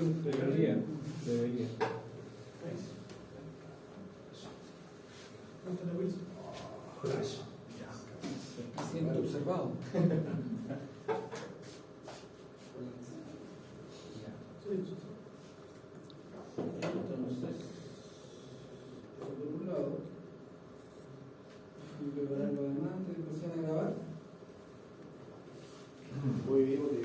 Debería. Me siento observado. Entonces, eso por un lado. Voy a preparar lo demás antes de empezar a grabar. Muy bien, muy bien.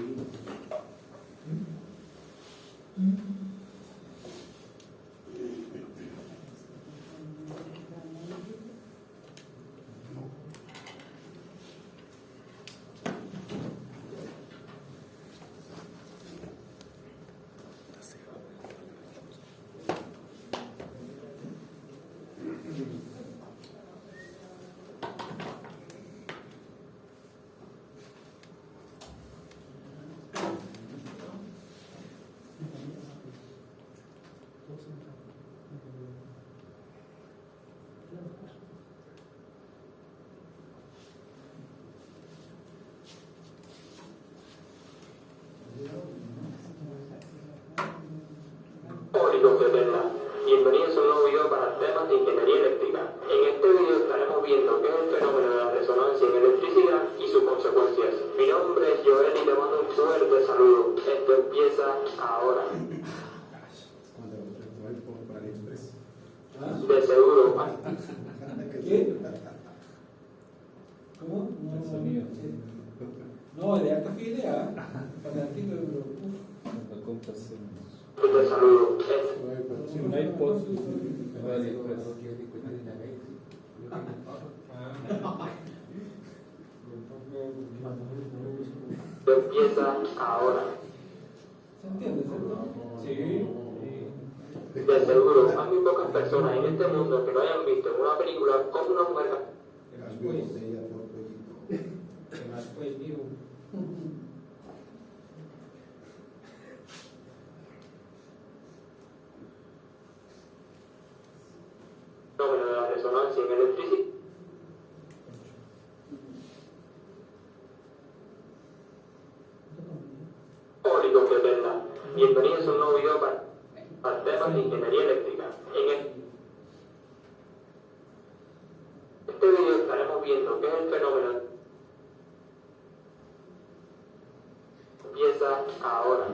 Público que tenga. Bienvenidos a un nuevo video para temas de ingeniería eléctrica. En este video estaremos viendo qué es el fenómeno de la resonancia en electricidad y sus consecuencias. Mi nombre es Joel y te mando un fuerte saludo. Esto empieza ahora. De seguro. ¿Qué? ¿Cómo? El sonido. No, de alta fidelidad. Para el artículo, pero. La compasión. De saludo. Un iPod. AliExpress. Empieza ahora. ¿Se entiende, cierto? Sí. De seguro, hay muy pocas personas en este mundo que no hayan visto en una película como una mujer. ¿Qué más pues, digo? Fenómeno de la resonancia en electricidad. Público que tenga. Bienvenidos a un nuevo video para temas de ingeniería eléctrica. En este video estaremos viendo qué es el fenómeno. Empieza ahora.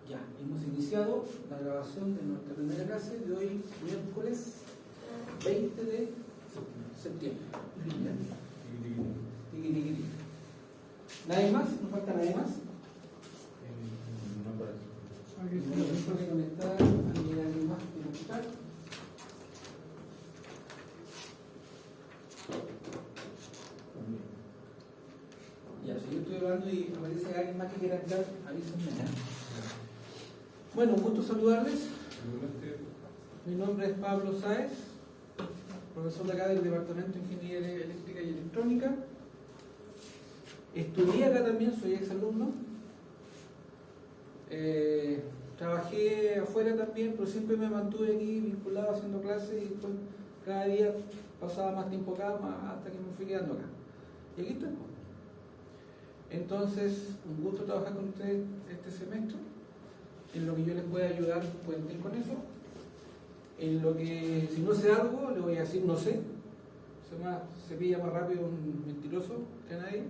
Ya, hemos iniciado la grabación de nuestra primera clase de hoy, miércoles 20 de septiembre. ¿Ya? Tiqui, tiqui, tiqui. ¿Nadie más? ¿No falta nadie más? No parece. Bueno, después de conectar, alguien más que conectar. Ya, si yo estoy hablando y aparece alguien más que quiera entrar, avísenme. Bueno, un gusto saludarles. Mi nombre es Pablo Sáez, profesor de acá del Departamento de Ingeniería Eléctrica y Electrónica. Estudié acá también, soy exalumno. Trabajé afuera también, pero siempre me mantuve aquí vinculado haciendo clases y después cada día pasaba más tiempo acá hasta que me fui quedando acá. Y aquí estoy. Entonces, un gusto trabajar con ustedes este semestre. En lo que yo les pueda ayudar, cuenten con eso. En lo que, si no sé algo, le voy a decir no sé. Se pilla más rápido un mentiroso que nadie.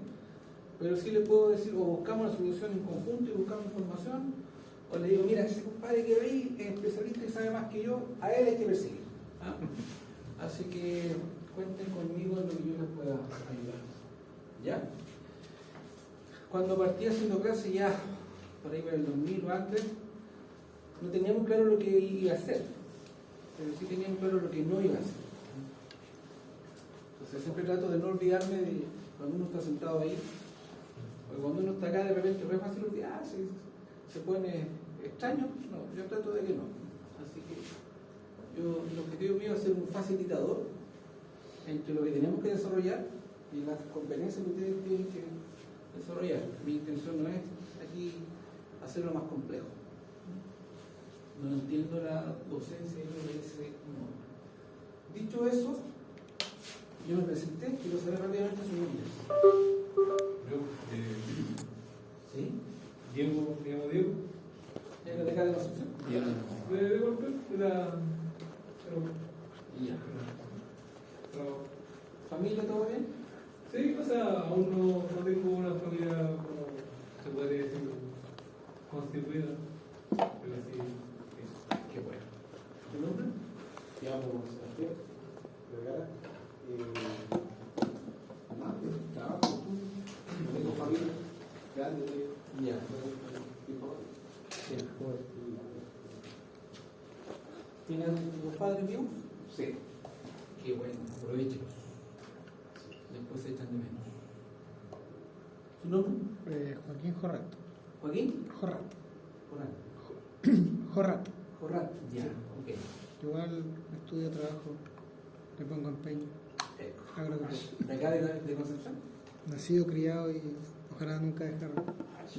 Pero sí le puedo decir, o buscamos la solución en conjunto y buscamos información, o le digo, mira, ese compadre que ve ahí es especialista y sabe más que yo, a él hay que perseguir. ¿Ah? Así que cuenten conmigo en lo que yo les pueda ayudar. ¿Ya? Cuando partí haciendo clase ya, por ahí por el 2000 o antes, no teníamos claro lo que iba a hacer, pero sí teníamos claro lo que no iba a hacer. Entonces siempre trato de no olvidarme de cuando uno está sentado ahí, porque cuando uno está acá de repente es fácil olvidarse, se pone extraño. No, yo trato de que no. Así que el objetivo mío es ser un facilitador entre lo que tenemos que desarrollar y las competencias que ustedes tienen que desarrollar. Mi intención no es aquí hacerlo más complejo. No entiendo la docencia y lo que dice no. Dicho eso, yo me presenté, quiero saber rápidamente su nombre. Yo, ¿Sí? Diego, Diego. ¿Es la década de Concepción? De golpe, era. Ya. ¿Familia todo bien? Sí, o sea, aún no tengo una familia como se puede decir constituida, pero sí, eso. Qué bueno. ¿Tu nombre? Me llamo Sebastián Vergara. Trabajo, tengo familia grande. Ya. Sí. ¿Tienes los padres vivos? Sí. Qué bueno, aprovechelos. Después se echan de menos. ¿Su nombre? Joaquín Jorrat. ¿Joaquín? Jorrat. Jorán. Jorrat. Jorrat. Ya, ok. Igual estudio, trabajo, le pongo empeño. Hago lo que puedo. ¿De acá de Concepción? Nacido, criado y ojalá nunca dejar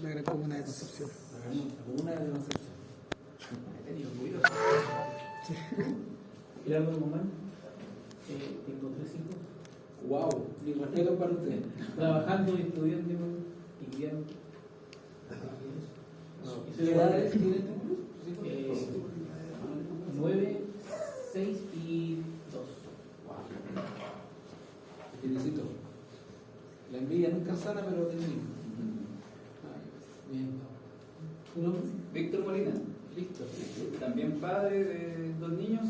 la gran comuna de Concepción. La comuna de Concepción. He tenido orgulloso. ¿Y algo Guzmán? Tengo 3 hijos. Wow, mi respeto para usted. Trabajando y estudiando y criando. Y soy ¿Qué de edades Guadalajara. tienen tus hijos? 9, 6 y 2. Te felicito. La envidia nunca es sana, pero te digo. Bien. ¿Tu nombre? Víctor Molina, Listo. también padre de 2 niños,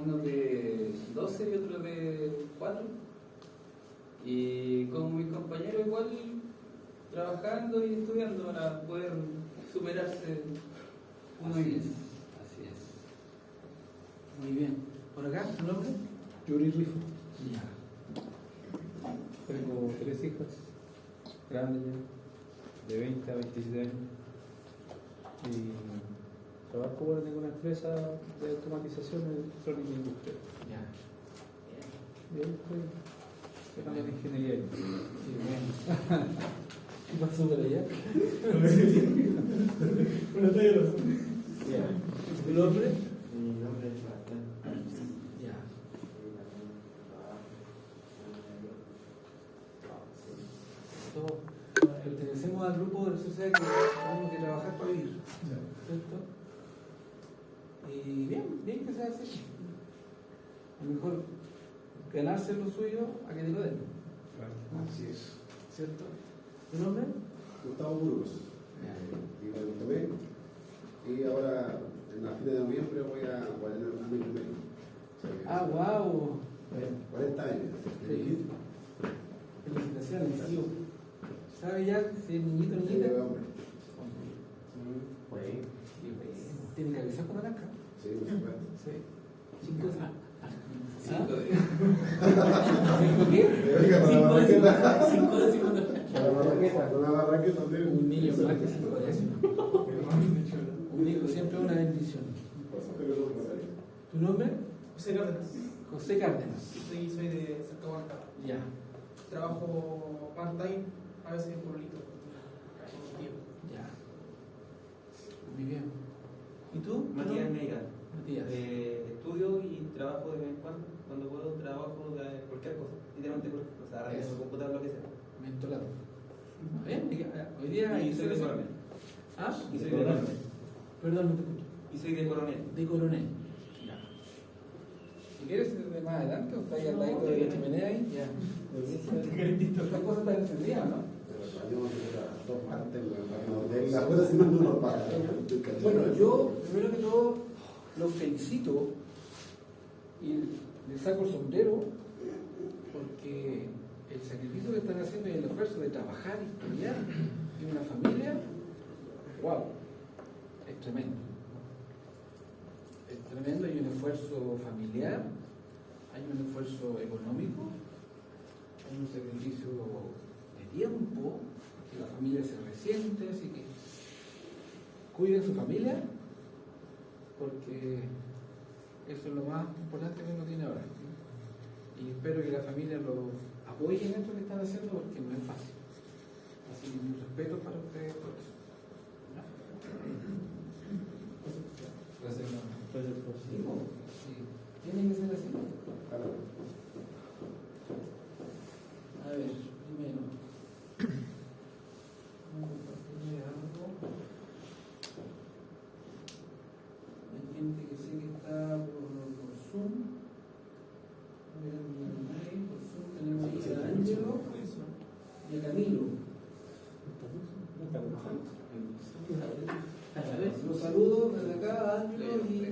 uno de 12 y otro de 4. Y con mis compañeros igual trabajando y estudiando para poder superarse uno Así mismo. es. Así es. Muy bien. ¿Por acá? ¿Tu nombre? Yuri Rifo. Ya. Tengo 3 hijas, grandes ya, de 20 a 27 años. Y trabajo bueno, en una empresa de automatización electrónica industrial. Ya. Y ahí estoy estudiando ingeniería. Sí, bueno. ¿Qué pasó por allá? Una talla de Ya. ¿Tu nombre? Mi nombre es Sebastián. Ya. Todos pertenecemos al grupo de la sociedad que tenemos que trabajar para vivir. ¿Cierto? Y bien que sea así. A lo mejor ganarse lo suyo a que te lo den. Así es. ¿Cierto? ¿Tu nombre? Gustavo Burgos. Vivo en Tomé. Y ahora, en la fin de noviembre, voy a tener un año y medio. O sea que Ah, wow. 40 años. Sí. Felicitaciones, tío. ¿Sabe ya si es niñito o Sí, niñita? hombre. Pues, Qué bueno. ¿Tiene que avisar cuando nazca? sí, por supuesto. Sí. 5 ¿Ah? 5 de... ¿Cinco qué? Oiga, para la barraqueta. 5 décimos. Para la barraqueta, con la barraqueta también. Un niño más que 5 décimos. Un hijo siempre es una bendición. ¿Tu nombre? José Cárdenas. José Cárdenas. Soy de Santa Marta. Ya. Trabajo part-time, a veces en pueblito. Ya. Muy bien. ¿Y tú? Matías Meiga. Matías. Estudio y trabajo de vez en cuando. Cuando puedo, trabajo de cualquier cosa. Literalmente cualquier cosa. Arreglo el computador, lo que sea. Mentolado. Bien, hoy día hay Y que soy ser de eso. coronel. ¿Ah? Y soy de coronel. Perdón, no te escucho. Y soy de coronel. De coronel. Ya. Si quieres ir de más adelante o está ahí al ladito de la chimenea ahí, ya. Estas cosas están encendidas, ¿no? Pero salimos de las 2 partes, güey. Las cosas si no nos pagan. Bueno, yo primero que todo los felicito y les saco el sombrero porque el sacrificio que están haciendo y el esfuerzo de trabajar y estudiar y una familia, wow, es tremendo. Es tremendo, hay un esfuerzo familiar, hay un esfuerzo económico, hay un sacrificio de tiempo, que la familia se resiente, así que cuiden su familia, porque Eso es lo más importante que uno tiene ahora. Y espero que la familia lo apoye en esto que están haciendo porque no es fácil. Así que mi respeto para ustedes por eso. Gracias. Sí, tiene que ser así. A ver, primero. Vamos a compartirle algo. Hay gente que sé que está por Zoom. A ver, por Zoom tenemos ahí a Ángelo y a Camilo. Los saludo desde acá, Ángelo y Camilo.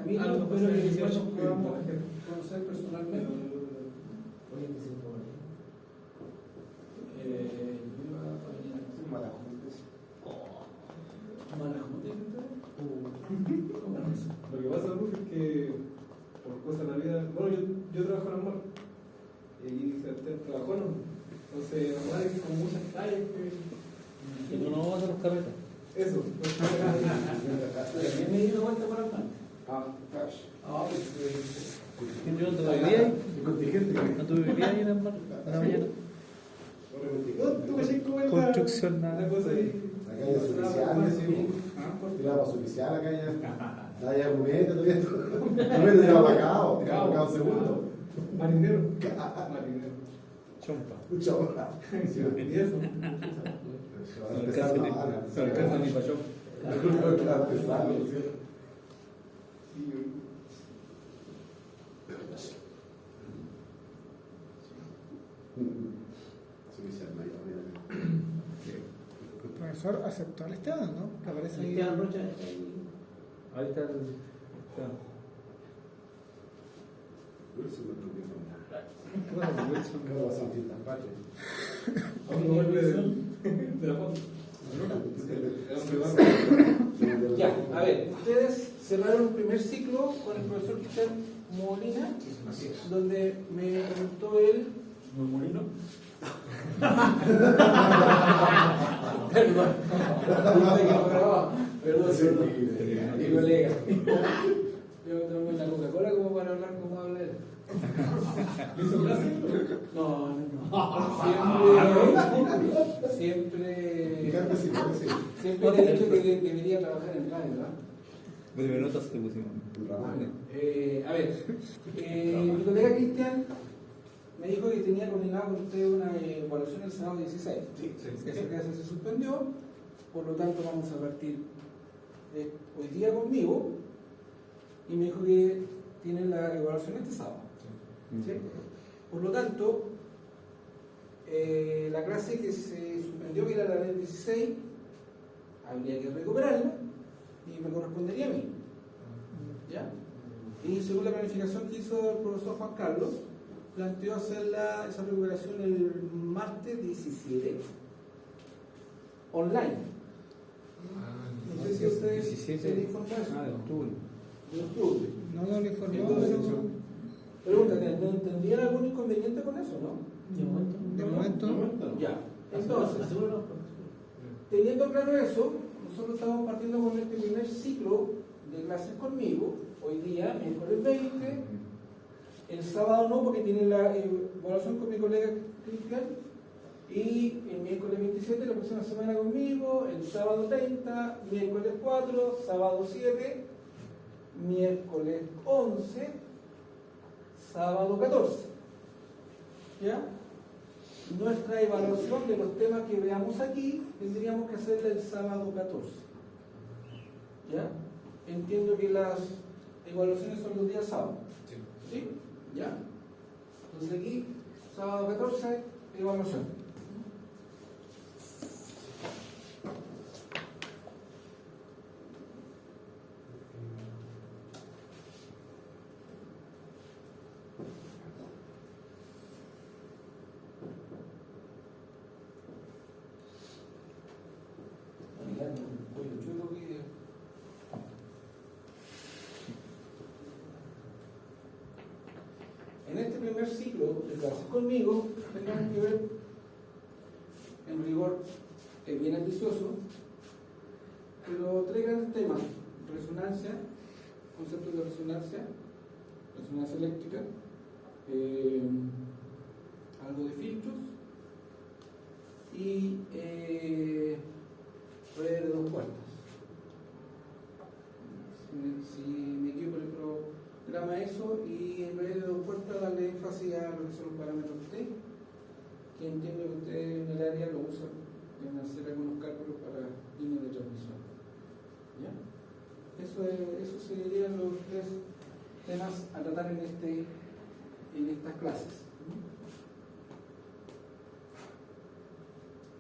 Espero que después nos podamos conocer personalmente. Lo que pasa, Ruf, es que por cosas de la vida, bueno, yo trabajo en Amor y ahí se trabajó, ¿no? Entonces, normal es que con muchas calles que... Y tú no vas a los carretas. Eso. ¿Quién me dio vuelta para Amar? Yo no te vivía ahí. No te vivía ahí en el mar. En la mañana. Construcción, nada. Una cosa ahí. La calle es oficial, tiramos oficial la calle. La calle Gumete, todavía. Gumete tiraba para acá, o tiraba para acá un segundo. Marinero. Marinero. Chompa. Un chavo. Y eso. No alcanza ni para chompa. El profesor aceptó al Esteban, ¿no? Que aparece ahí. Esteban Rocha, Ahí está el. De la foto. Ya, a ver, ustedes cerraron un primer ciclo con el profesor Cristian Molina, donde me comentó él. ¿Molino? Perdón, mi colega. Yo tomo la Coca-Cola como para hablar como habla él. ¿Hizo clase? No. Siempre te he dicho que debería trabajar en radio, ¿verdad? Pues notas que pusimos. A ver, mi colega Cristian me dijo que tenía coordinado con usted una evaluación el sábado 16. Esa clase se suspendió, por lo tanto vamos a partir hoy día conmigo y me dijo que tiene la evaluación este sábado. ¿Sí? Por lo tanto, la clase que se suspendió, que era la del 16, habría que recuperarla y me correspondería a mí. ¿Ya? Y según la planificación que hizo el profesor Juan Carlos, planteó hacer esa recuperación el martes 17 online. No sé si ustedes 17 se informaron. de octubre. De octubre. No le informó. Entonces, pregúntate, ¿tendrían algún inconveniente con eso, no? De momento. Ya. Entonces, teniendo claro eso, nosotros estamos partiendo con este primer ciclo de clases conmigo, hoy día, miércoles 20, el sábado no, porque tiene la evaluación con mi colega Cristian, y el miércoles 27 la próxima semana conmigo, el sábado 30, miércoles 4, sábado 7, miércoles 11, sábado 14. ¿Ya? Nuestra evaluación de los temas que veamos aquí tendríamos que hacerla el sábado 14. ¿Ya? Entiendo que las evaluaciones son los días sábados. ¿Sí? ¿Ya? Entonces aquí, sábado 14, evaluación. En este primer ciclo de clases conmigo, tenemos que ver, en rigor, es bien ambicioso, pero tres grandes temas: resonancia, conceptos de resonancia eléctrica, algo de filtros y redes de dos puertas. Si me equivoco por el programa eso, y en redes de dos puertas darle énfasis a lo que son los parámetros T, que entiendo que ustedes en el área lo usan en hacer algunos cálculos para líneas de transmisión. ¿Ya? Eso serían los tres temas a tratar en estas clases.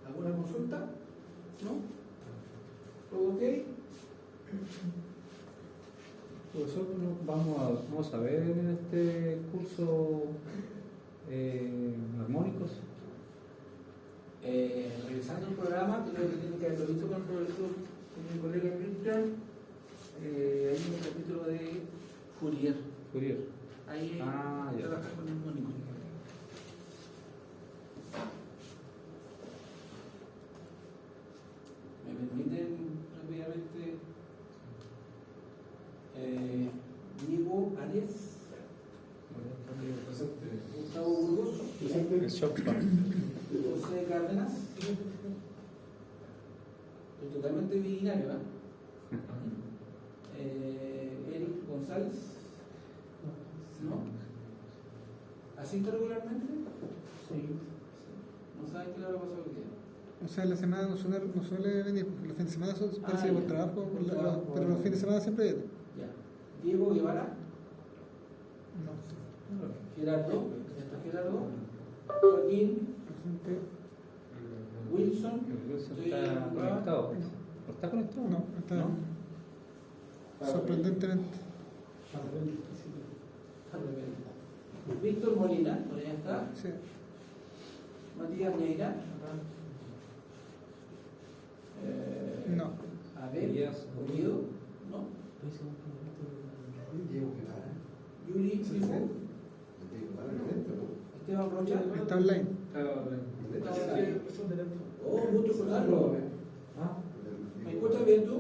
¿Alguna consulta? ¿No? ¿Todo ok? Nosotros vamos a ver en este curso armónicos. Revisando el programa, creo que tiene que haberlo visto con el profesor, con mi colega Cristian. Hay un capítulo de Fourier. Ahí ya. trabaja con el armónico. ¿Me permiten rápidamente? Diego Arias. Gustavo Burgos. José Cárdenas. Estoy totalmente binario, Eric González. ¿No? ¿Asiste regularmente? Sí. ¿No saben qué le habrá pasado hoy día? O sea, la semana no suele venir, porque los fines de semana parece por trabajo, pero los fines de semana siempre viene. Ya. Diego Guevara. No. Gerardo. ¿Ya está Gerardo? Joaquín. Presente. Wilson. ¿Está conectado? ¿No está conectado? No, está sorprendentemente. Víctor Molina, por ahí está. Sí. Matías Neira. No. A ver, Unido, ¿no? Yuri Fijo. Esteban Rocha. Está online. Oh, mucho escucharlo. ¿Me escuchas bien tú?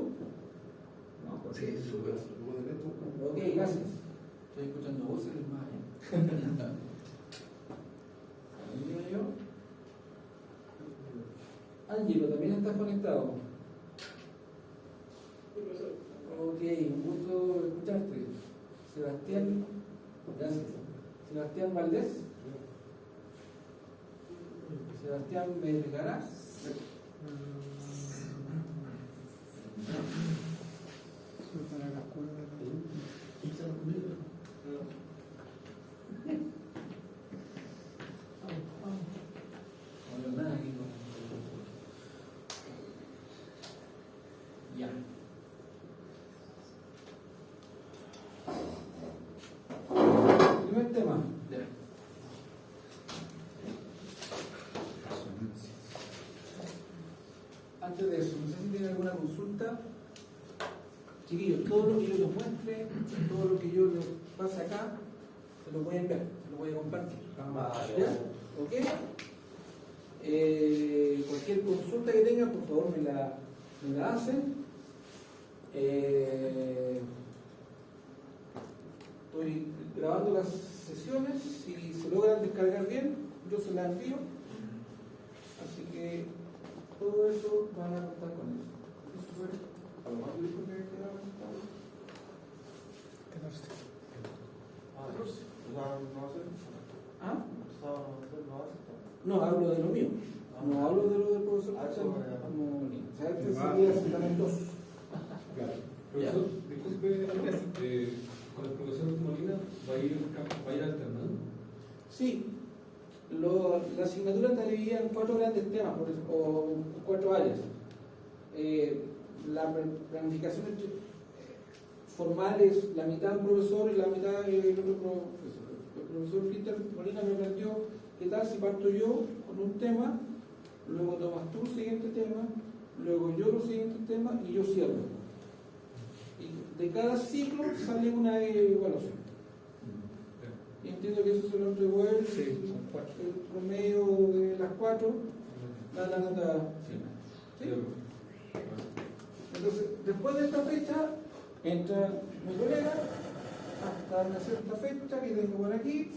Sí, súper. Ok, gracias. Estoy escuchando voces más. Ángelo, ¿también estás conectado? Ok, un gusto escucharte. Sebastián, gracias. Sebastián Valdés. Sebastián Vergara. Para la escuela. Ya. Primer tema. Antes de eso, no sé si tienen alguna consulta. Chiquillos, todo lo que yo les muestre, todo lo que yo les pase acá, se lo voy a enviar, se lo voy a compartir. ¿Ya? ¿Ok? Cualquier consulta que tengan, por favor me la hacen. Estoy grabando las sesiones, si se logran descargar bien, yo se las envío. Así que todo eso van a contar con eso. Eso fue a lo más rico que quedaba. 14. ¿Ah? No, hablo de lo mío. No hablo de lo del profesor. No, o sea, este sería solamente dos. Claro. Profesor, disculpe, con el profesor Molina va a ir alternando. Sí, la asignatura está dividida en 4 grandes temas o 4 áreas. La planificación formal es la mitad del profesor y la mitad del otro profesor. El profesor Peter Molina me planteó: ¿qué tal si parto yo con un tema, luego tomas tú el siguiente tema, luego yo los siguientes temas y yo cierro? Y de cada ciclo sale una evaluación. Y entiendo que eso se lo entregó él, el promedio de las 4, da la nota final. ¿Sí? Entonces, después de esta fecha, Entra mi colega hasta una cierta fecha que tengo por aquí.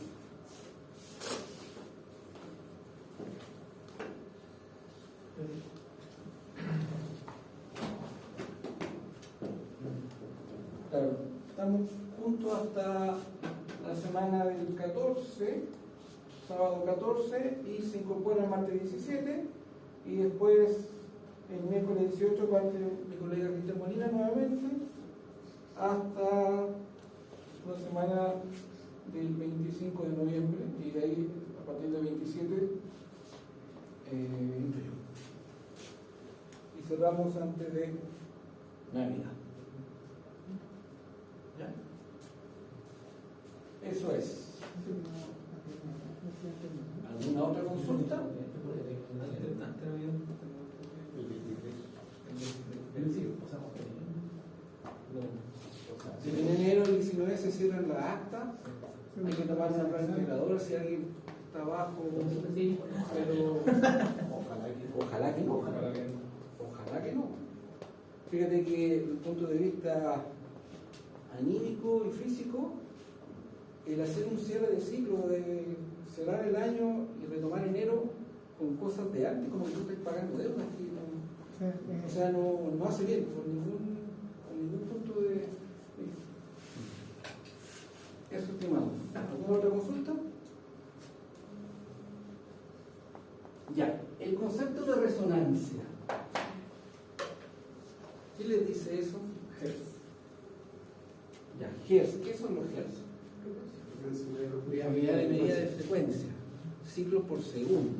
Claro, estamos juntos hasta la semana del 14, sábado 14, y se incorpora el martes 17, y después el miércoles 18 parte mi colega Cristian Molina nuevamente, hasta la semana del 25 de noviembre, y de ahí a partir del 27 entro yo. Y cerramos antes de Navidad. ¿Ya? Eso es. ¿Alguna otra consulta? Si en enero del 19 se cierran las actas, hay que tomar una prueba integradora si alguien está abajo, pero ojalá que no. Ojalá que no. Fíjate que desde el punto de vista anímico y físico, el hacer un cierre de ciclo, de cerrar el año y retomar enero con cosas de antes, como que tú estás pagando deudas, o sea, no hace bien por ningún punto de vista. Eso, estimado. ¿Alguna otra consulta? Ya, el concepto de resonancia. ¿Qué les dice eso? Hertz. Ya, Hertz. ¿Qué son los Hertz? Unidad de medida de frecuencia, ciclos por segundo.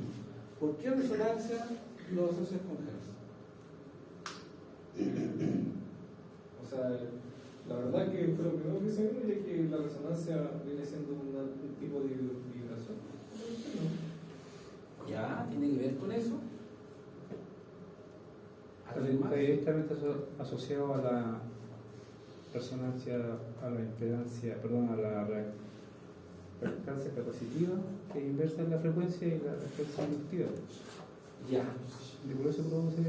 ¿Por qué resonancia lo asocias con Hertz? O sea, la verdad que fue lo primero que se vio, ya que la resonancia viene siendo un tipo de vibración. Ya, ¿tiene que ver con eso? Está directamente asociado a la resonancia, a la impedancia, perdón, a la reactancia capacitiva, que es inversa en la frecuencia, y la reactancia inductiva. Ya. Y por eso produce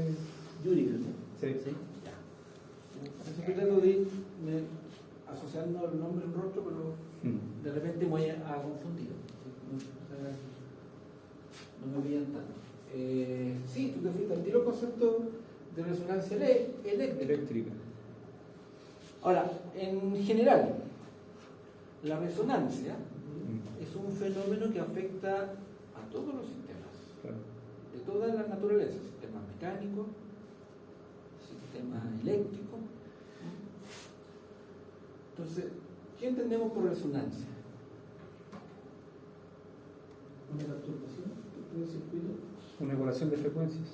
Yuri, ¿no? Sí. Ya. Entonces yo trato de irme asociando el nombre al rostro, pero de repente me voy a confundir. No me pillan tanto. Sí, tú te fuiste al tiro concepto de resonancia eléctrica. Ahora, en general, la resonancia es un fenómeno que afecta a todos los sistemas, Claro. de todas las naturalezas, sistemas mecánicos, sistemas eléctricos. Entonces, ¿qué entendemos por resonancia? Una perturbación del circuito. Una igualación de frecuencias.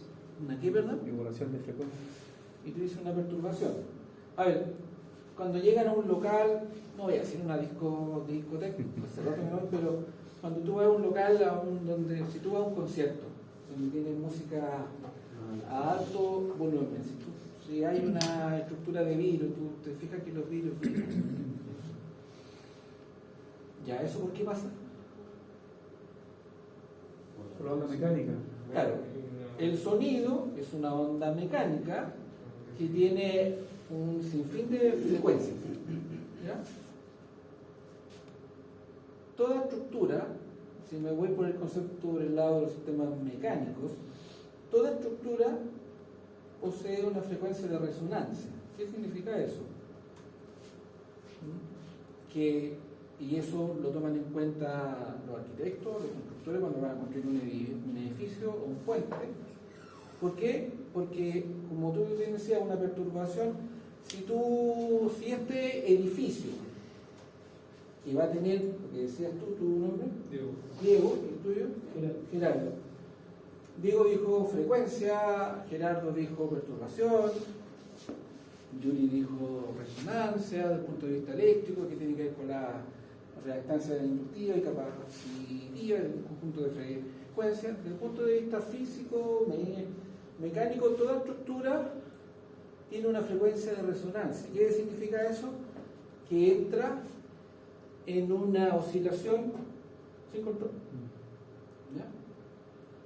¿Una qué, verdad? Igualación de frecuencias. Y tú dices una perturbación. A ver, cuando llegan a un local, no voy a decir una discoteca, pero cuando tú vas a un local donde, si tú vas a un concierto, donde tienes música a alto volumen, si hay una estructura de vidrio, tú te fijas que los vidrios vibran. ¿Ya eso por qué pasa? Por la onda mecánica. Claro, el sonido es una onda mecánica que tiene un sinfín de frecuencias. ¿Ya? Toda estructura, si me voy por el concepto por el lado de los sistemas mecánicos, toda estructura posee una frecuencia de resonancia. ¿Qué significa eso? Y eso lo toman en cuenta los arquitectos, los constructores cuando van a construir un edificio o un puente. ¿Por qué? Porque, como tú bien decías, una perturbación, si este edificio que va a tener, lo que decías tú, tu nombre, Diego, ¿y el tuyo? Gerardo. Diego dijo frecuencia, Gerardo dijo perturbación, Yuri dijo resonancia desde el punto de vista eléctrico, que tiene que ver con la reactancia inductiva y capacitiva, el conjunto de frecuencias. Desde el punto de vista físico, mecánico, toda estructura tiene una frecuencia de resonancia. ¿Qué significa eso? Que entra en una oscilación sin control. ¿Ya?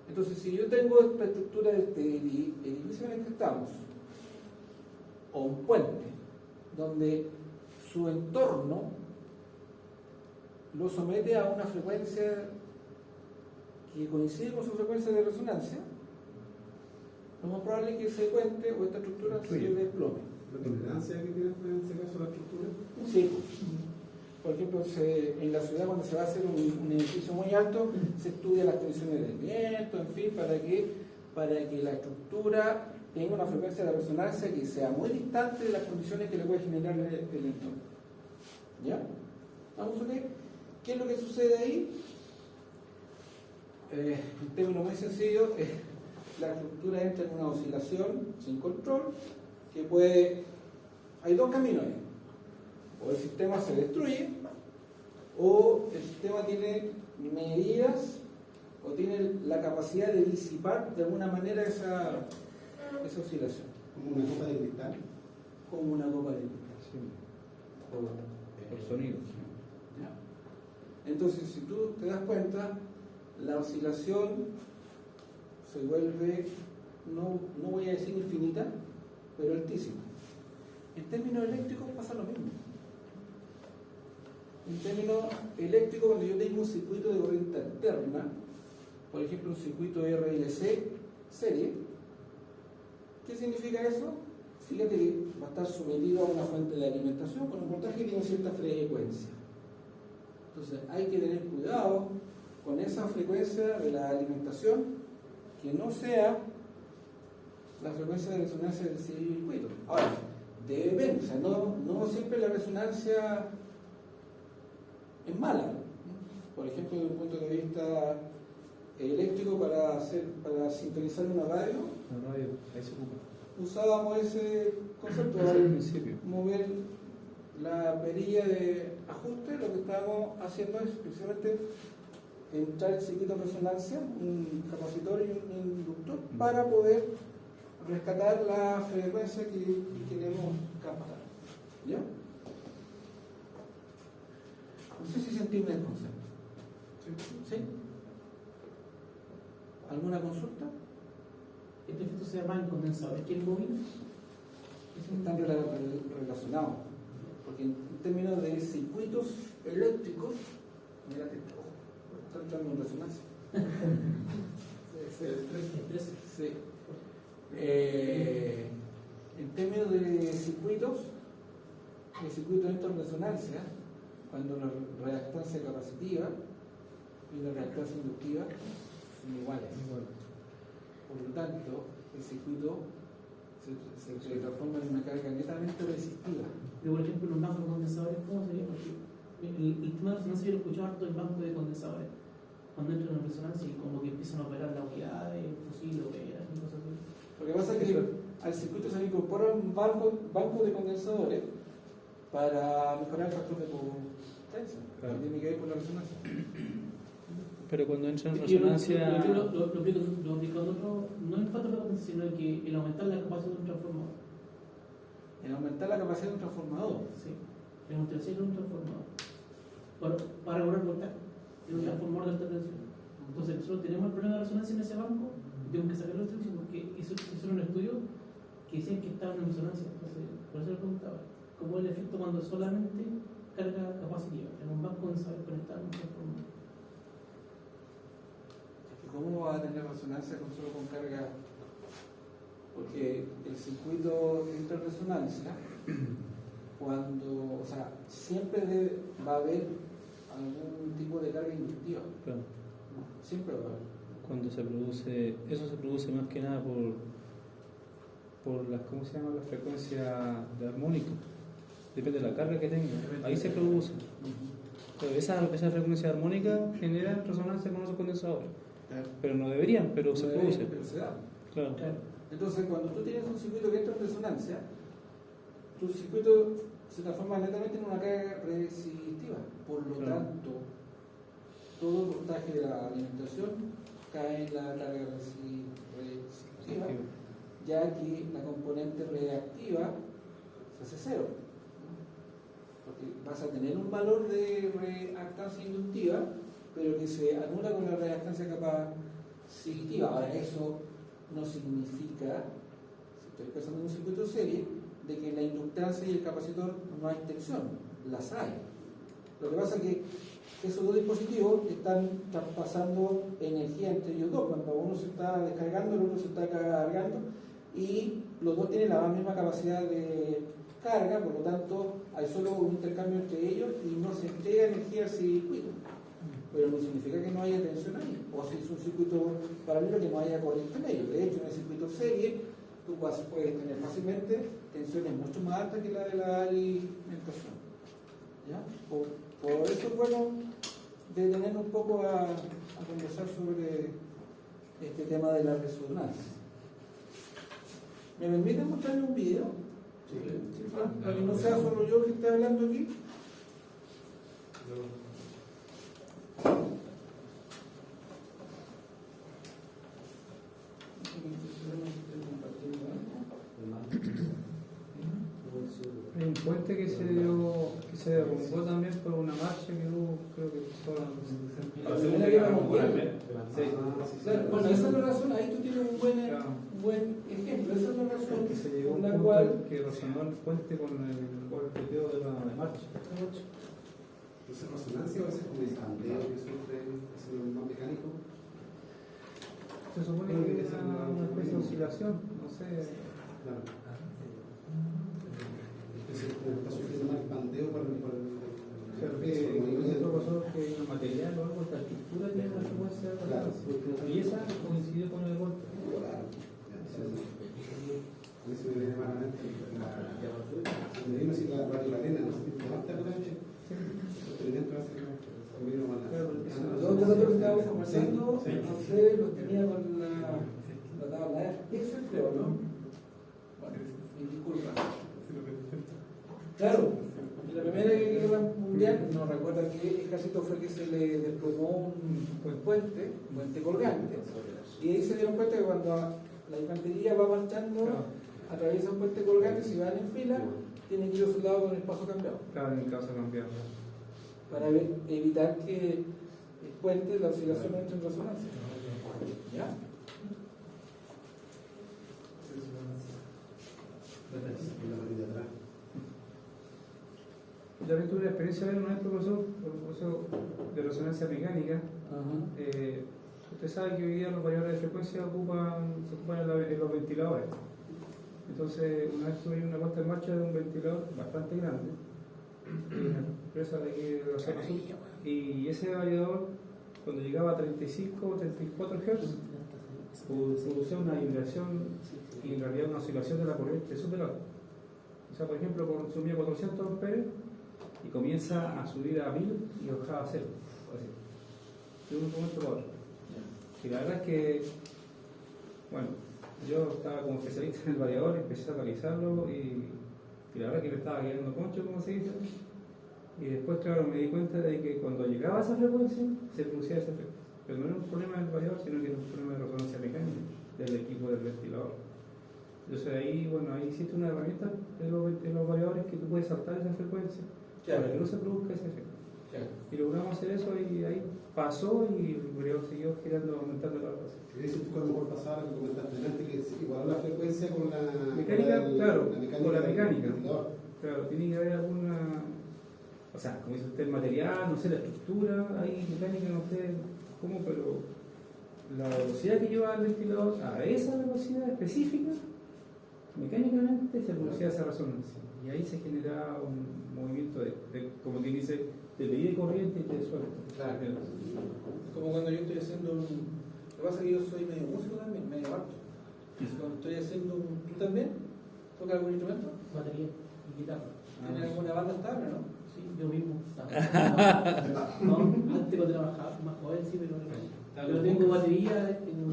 Entonces, si yo tengo esta estructura de este edificio en el que estamos, o un puente, donde su entorno lo somete a una frecuencia que coincide con su frecuencia de resonancia, lo más probable es que ese puente o esta estructura se desplome. ¿La tolerancia que tiene en ese caso la estructura? Sí. Por ejemplo, en la ciudad cuando se va a hacer un edificio muy alto, se estudia las condiciones del viento, en fin, para que la estructura tenga una frecuencia de resonancia que sea muy distante de las condiciones que le puede generar el entorno. ¿Ya? Vamos a ver qué es lo que sucede ahí. En términos muy sencillos, la estructura entra en una oscilación sin control que puede... Hay dos caminos ahí. O el sistema se destruye, o el sistema tiene medidas o tiene la capacidad de disipar de alguna manera esa oscilación. Como una copa de cristal. Como una copa de cristal. Sí. Por sonido. ¿Ya? Entonces, si tú te das cuenta, la oscilación se vuelve, no voy a decir infinita, pero altísima. En términos eléctricos pasa lo mismo. En términos eléctricos, cuando yo tengo un circuito de corriente alterna, por ejemplo un circuito RLC serie, ¿qué significa eso? Fíjate que va a estar sometido a una fuente de alimentación con un voltaje que tiene cierta frecuencia. Entonces hay que tener cuidado con esa frecuencia de la alimentación que no sea la frecuencia de resonancia del circuito. Ahora, depende, o sea, no siempre la resonancia es mala. Por ejemplo, desde un punto de vista eléctrico, para sintonizar una radio, ahí se ocupa. usábamos ese concepto Al de principio. mover la perilla de ajuste. Lo que estábamos haciendo es precisamente entrar el circuito de resonancia, un capacitor y un inductor, para poder rescatar la frecuencia que queremos captar. ¿Ya? No sé si se entiende el concepto. ¿Sí? ¿Alguna consulta? Este efecto se llama condensador. ¿Quién bobina? Están relacionados. Porque en términos de circuitos eléctricos, mira que está entrando en resonancia. Sí. En términos de circuitos, el circuito entra en resonancia cuando la reactancia capacitiva y la reactancia inductiva son iguales. Por lo tanto, el circuito se transforma en una carga netamente resistiva. Pero, por ejemplo, los bancos de condensadores, ¿cómo sería? Porque el tema de resonancia yo lo he escuchado harto en bancos de condensadores. Cuando entran en resonancia y como que empiezan a operar la unidad de fusil, operas y cosas así. Lo que pasa es que al circuito se le incorpora un banco de condensadores para mejorar el factor de potencia. Claro. Tiene que ver con la resonancia. Pero cuando entra en Es que resonancia. lo aplico no en el factor de potencia, sino que el aumentar la capacidad de un transformador. En aumentar la capacidad de un transformador. Sí, el multiplicar de un transformador. Para regular voltaje. Es un transformador de alta tensión. Entonces, nosotros tenemos el problema de resonancia en ese banco y tenemos que sacar la restricción porque hicieron un estudio que decían que estaban en resonancia. Entonces, por eso le preguntaba, ¿cómo es el efecto cuando solamente carga capacitiva? En un banco donde saber conectar un transformador. ¿Cómo va a tener resonancia solo con carga? Porque el circuito entra en resonancia cuando, o sea, siempre va a haber algún tipo de carga inductiva. Claro. ¿No? Siempre va a haber. Cuando se produce, eso se produce más que nada por las, ¿cómo se llama? La frecuencia de armónica. Depende de la carga que tenga. Ahí se produce. Pero esa frecuencia armónica genera resonancia con esos condensadores. Pero no deberían, pero se produce. Pero se da. Claro. Entonces, cuando tú tienes un circuito que entra en resonancia, tu circuito se transforma netamente en una carga resistiva. Por lo tanto, todo el voltaje de la alimentación cae en la carga resistiva, ya que la componente reactiva se hace cero. Porque vas a tener un valor de reactancia inductiva, pero que se anula con la reactancia capacitiva. Ahora, eso no significa, si estoy pensando en un circuito serie, de que la inductancia y el capacitor no hay tensión, las hay. Lo que pasa es que esos dos dispositivos están traspasando energía entre ellos dos. Cuando uno se está descargando, el otro se está cargando, y los dos tienen la misma capacidad de carga, por lo tanto hay solo un intercambio entre ellos y no se entrega energía al circuito. Pero no significa que no haya tensión ahí, o si es un circuito paralelo que no haya corriente en ellos. De hecho, en el circuito serie tú puedes tener fácilmente tensiones mucho más altas que la de la alimentación. ¿Ya? Por eso es bueno detenernos un poco a conversar sobre este tema de la resonancia. ¿Me permiten mostrarle un video? Sí. Para que no sea solo yo que esté hablando aquí. Hay un puente que se derrumbó también por una marcha que hubo, creo que fue La Segunda Guerra Mundial. Sí. Claro, bueno, esa es la razón, ahí tú tienes un buen ejemplo, esa es la razón Que se llegó a por un la punto cual que resonó el puente con el golpeteo de la marcha. ¿Es resonancia o es como el cambio que sufre ese más mecánico? Se supone que es una especie de oscilación, no sé. Claro. Está sufriendo más pandeo por el Creo que profesor que hay un material o algo, esta estructura tiene una frecuencia de resonancia. Y esa coincidió con el golpe. Claro. Eso me viene mal a la mente. Me vino así la arena, no sé si te levantas por la noche. El experimento hace que me vino mal. los otros que estábamos conversando, no sé, los tenía con la tabla Excel, creo, ¿no? Bueno, disculpa. Claro, en la Primera Guerra Mundial, no recuerda qué ejército fue que se le desplomó un puente colgante, y ahí se dieron cuenta que cuando la infantería va marchando, atraviesa un puente colgante, si van en fila, tienen que ir a su lado con el paso cambiado. Claro, en el caso cambiado. Para evitar que el puente, la oscilación entre en resonancia. ¿Ya? Yo también tuve la experiencia de ver un profesor de resonancia mecánica. Usted sabe que hoy día los variadores de frecuencia se ocupan en los ventiladores. Entonces, una vez tuve una puesta en marcha de un ventilador bastante grande, una empresa de aquí de la zona sur, y ese variador, cuando llegaba a 35 o 34 Hz, producía una vibración y en realidad una oscilación de la corriente súper alta. O sea, por ejemplo, consumía 400 amperes y comienza a subir a 1000 y bajaba a 0. Así, de un momento a otro. Y la verdad es que, bueno, yo estaba como especialista en el variador, empecé a analizarlo y la verdad es que me estaba quedando concho, como se dice. Y después, claro, me di cuenta de que cuando llegaba a esa frecuencia se producía ese efecto. Pero no era un problema del variador, sino que era un problema de resonancia mecánica del equipo del ventilador. Entonces ahí, bueno, ahí existe una herramienta en los variadores que tú puedes saltar esa frecuencia para que no se produzca ese efecto. Y logramos hacer eso y ahí pasó y el variador siguió girando, aumentando la base. Eso tú cuando por pasar que comentaste antes que se igualó la frecuencia con la mecánica, claro, con la mecánica. Claro, tiene que haber alguna, o sea, como dice usted, el material, no sé, la estructura, hay mecánica, no sé cómo, pero la velocidad que lleva el ventilador a esa velocidad específica, mecánicamente se producía esa resonancia. Y ahí se genera un movimiento de como quien dice, de medida de corriente y te suelta. Claro. Como cuando yo estoy haciendo lo que pasa es que yo soy medio músico también, medio alto. Cuando estoy haciendo ¿tú también? ¿Tocas algún instrumento? Batería y guitarra. ¿Tienes alguna banda estable, no? Sí, yo mismo. No, antes cuando trabajaba más joven, sí, pero yo tengo batería, tengo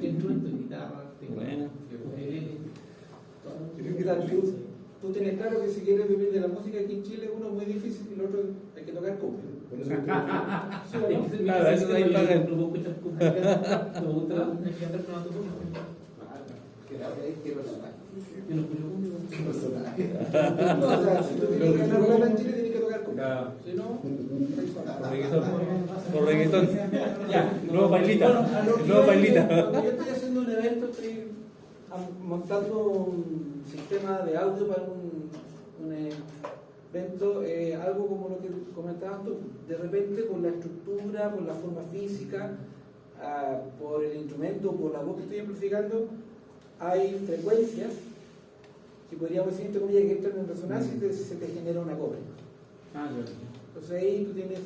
instrumentos, guitarra, tengo ¿Qué tal? Tú tienes claro que si quieres vivir de la música aquí en Chile, uno es muy difícil y el otro hay que tocar cumbia. ¿Sí o no? Claro, eso ahí para no puedo escuchar cumbia. Me gusta cantar con autocumbia. ¿Qué personaje? Yo no escucho cumbia. ¿qué personaje? No, o sea, si tú tienes que ganar plata en Chile, tienes que tocar cumbia. Si no, por reggaetón. Ya, Nuevo bailita. Bueno, Nuevo bailita. cuando yo estoy haciendo un evento, estoy montando un sistema de audio para un evento, algo como lo que comentabas tú, de repente por la estructura, por la forma física, por el instrumento, por la voz que estoy amplificando, hay frecuencias que podríamos decir, entre comillas, que entran en resonancia y se te genera una copia. Entonces ahí tú tienes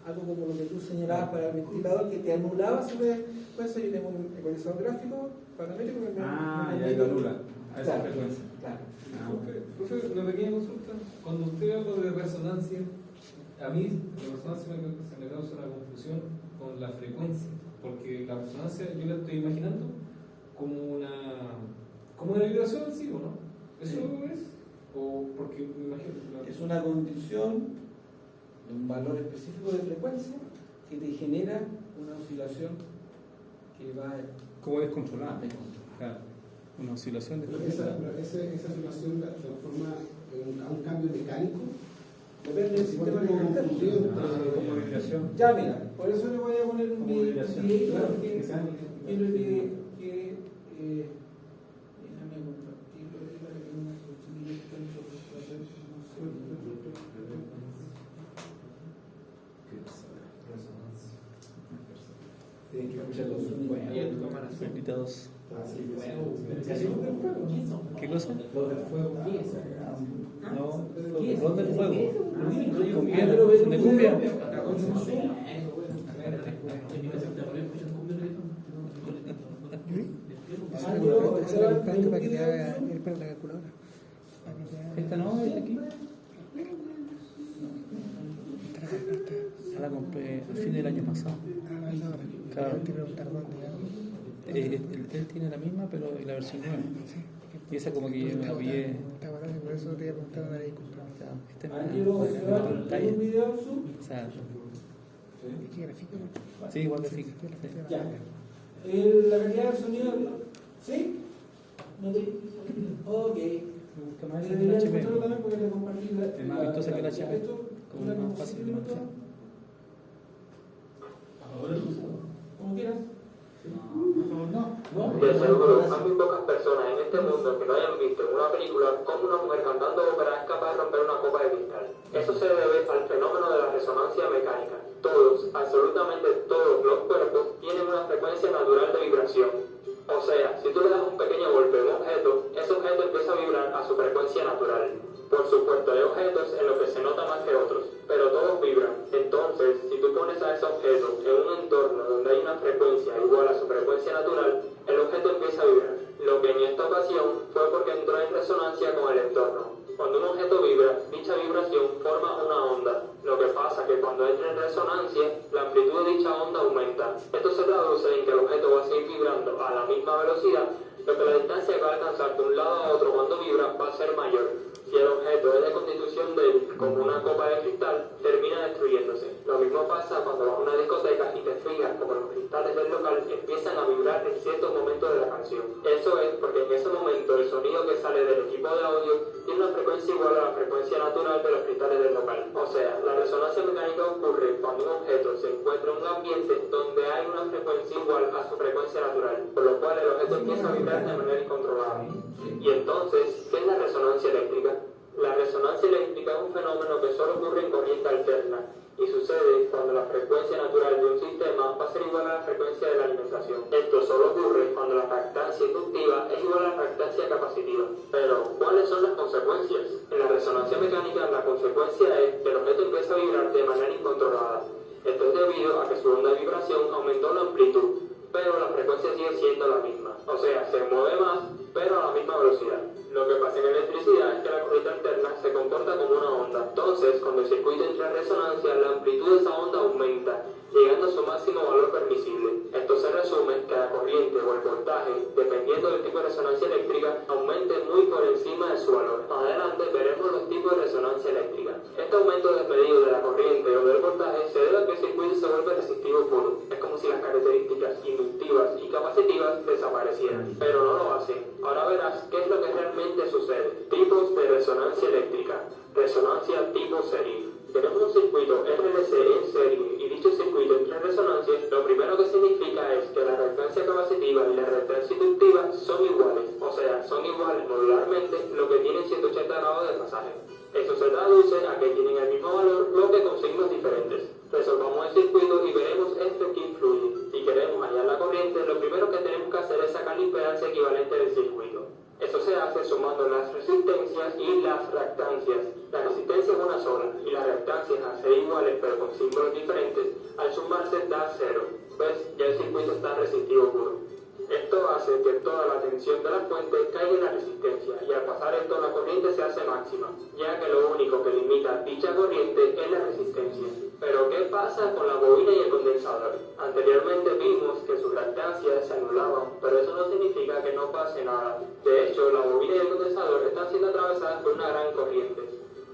algo como lo que tú señalabas para el ventilador que te anulaba sobre pues yo tengo un ecualizador gráfico paramétrico que ya lo anula a esa frecuencia. Claro. Profe, una pequeña consulta. Cuando usted habla de resonancia, a mí la resonancia se me causa una confusión con la frecuencia, porque la resonancia yo la estoy imaginando como una vibración en sí, ¿no? ¿Eso es? O porque me imagino es una condición de un valor específico de frecuencia que te genera una oscilación que va como descontrolada. Claro. Una oscilación de frecuencia. Esa oscilación la transforma a un cambio mecánico. Depende del sistema de como vibración. Ya, mira, por eso le voy a poner un video que quiero que déjame compartirlo para que no se utilice tanto tienen que escuchar los sonidos. Invitados. ¿Qué cosa? lo del fuego. No, los del fuego. Cumbia, de cumbia. Para que te haga ir para la calculadora. ¿Esta no? ¿Esta aquí? La compré al fin del año pasado. Claro. Te preguntar dónde. Él tiene la misma, pero la versión nueva. Y esa como que yo me la pillé. Por eso te iba a preguntar dónde la habéis comprado. Esta es una pantalla. O sea, ¿Qué grafica? sí, igual grafica. Ya. La calidad del sonido, ¿sí? ¿No te... Ok. Me gusta más El el HP. también porque le compartí Es más vistosa que el HP. Como más fácil de manejar. Como quieras. De seguro, hay muy pocas personas en este mundo que no hayan visto en una película cómo una mujer cantando ópera es capaz de romper una copa de cristal. Eso se debe al fenómeno de la resonancia mecánica. Todos, absolutamente todos los cuerpos tienen una frecuencia natural de vibración. O sea, si tú le das un pequeño golpe a un objeto, ese objeto empieza a vibrar a su frecuencia natural. Por supuesto, hay objetos en los que se nota más que otros, pero todos vibran. Entonces, si tú pones a ese objeto en un entorno donde hay una frecuencia igual a su frecuencia natural, el objeto empieza a vibrar. Lo que en esta ocasión fue porque entró en resonancia con el entorno. Cuando un objeto vibra, dicha vibración forma una onda. Lo que pasa es que cuando entra en resonancia, la amplitud de dicha onda aumenta. Esto se traduce en que el objeto va a seguir vibrando a la misma velocidad, lo que la distancia que va a alcanzar de un lado a otro cuando vibra va a ser mayor. Si el objeto es de constitución débil, como una copa de cristal, termina destruyéndose. Lo mismo pasa cuando vas a una discoteca y te fijas como los cristales del local empiezan a vibrar en ciertos momentos de la canción. Eso es porque en ese momento el sonido que sale del equipo de audio tiene una frecuencia igual a la frecuencia natural de los cristales del local. O sea, la resonancia mecánica ocurre cuando un objeto se encuentra en un ambiente donde hay una frecuencia igual a su frecuencia natural, por lo cual el objeto empieza a vibrar de manera incontrolada. Y entonces, ¿qué es la resonancia eléctrica? La resonancia eléctrica es un fenómeno que solo ocurre en corriente alterna y sucede cuando la frecuencia natural de un sistema va a ser igual a la frecuencia de la alimentación. Esto solo ocurre cuando la frecuencia inductiva es igual a la frecuencia capacitiva. Pero, ¿cuáles son las consecuencias? En la resonancia mecánica, la consecuencia es que el objeto empieza a vibrar de manera incontrolada. Esto es debido a que su onda de vibración aumentó la amplitud, pero la frecuencia sigue siendo la misma. O sea, se mueve más, pero a la misma velocidad. Lo que pasa en electricidad es que la corriente alterna se comporta como una onda. Entonces, cuando el circuito entra en resonancia, la amplitud de esa onda aumenta, llegando a su máximo valor permisible. Esto se resume que la corriente o el voltaje, dependiendo del tipo de resonancia eléctrica, aumente muy por encima de su valor. Más adelante veremos los tipos de resonancia eléctrica. Este aumento desmedido de la corriente o del voltaje se debe a que el circuito se vuelve resistivo puro. Es como si las características inductivas y capacitivas desaparecieran, pero no lo hacen. Ahora verás qué es lo que realmente sucede. Tipos de resonancia eléctrica. Resonancia tipo serie. Tenemos un circuito RLC en serie y dicho circuito entra en resonancia. Lo primero que significa es que la frecuencia reactancia capacitiva y la reactancia inductiva son iguales, o sea, son iguales modularmente, lo que tienen 180 grados de pasaje. Eso se traduce a que tienen el mismo valor, lo que con signos diferentes. Resolvamos el circuito y veremos esto que influye. Si queremos hallar la corriente, lo primero que tenemos que hacer es sacar la impedancia equivalente del circuito. Esto se hace sumando las resistencias y las reactancias. La resistencia es una sola y las reactancias, al ser iguales pero con símbolos diferentes, al sumarse da 0. ¿Ves? Ya el circuito está resistivo puro. Esto hace que toda la tensión de la fuente caiga en la resistencia y al pasar esto la corriente se hace máxima, ya que lo único que limita dicha corriente es la resistencia. Pero ¿qué pasa con la bobina y el condensador? Anteriormente vimos que sus reactancias se anulaban, pero eso no significa que no pase nada. De hecho, la bobina y el condensador están siendo atravesadas por una gran corriente.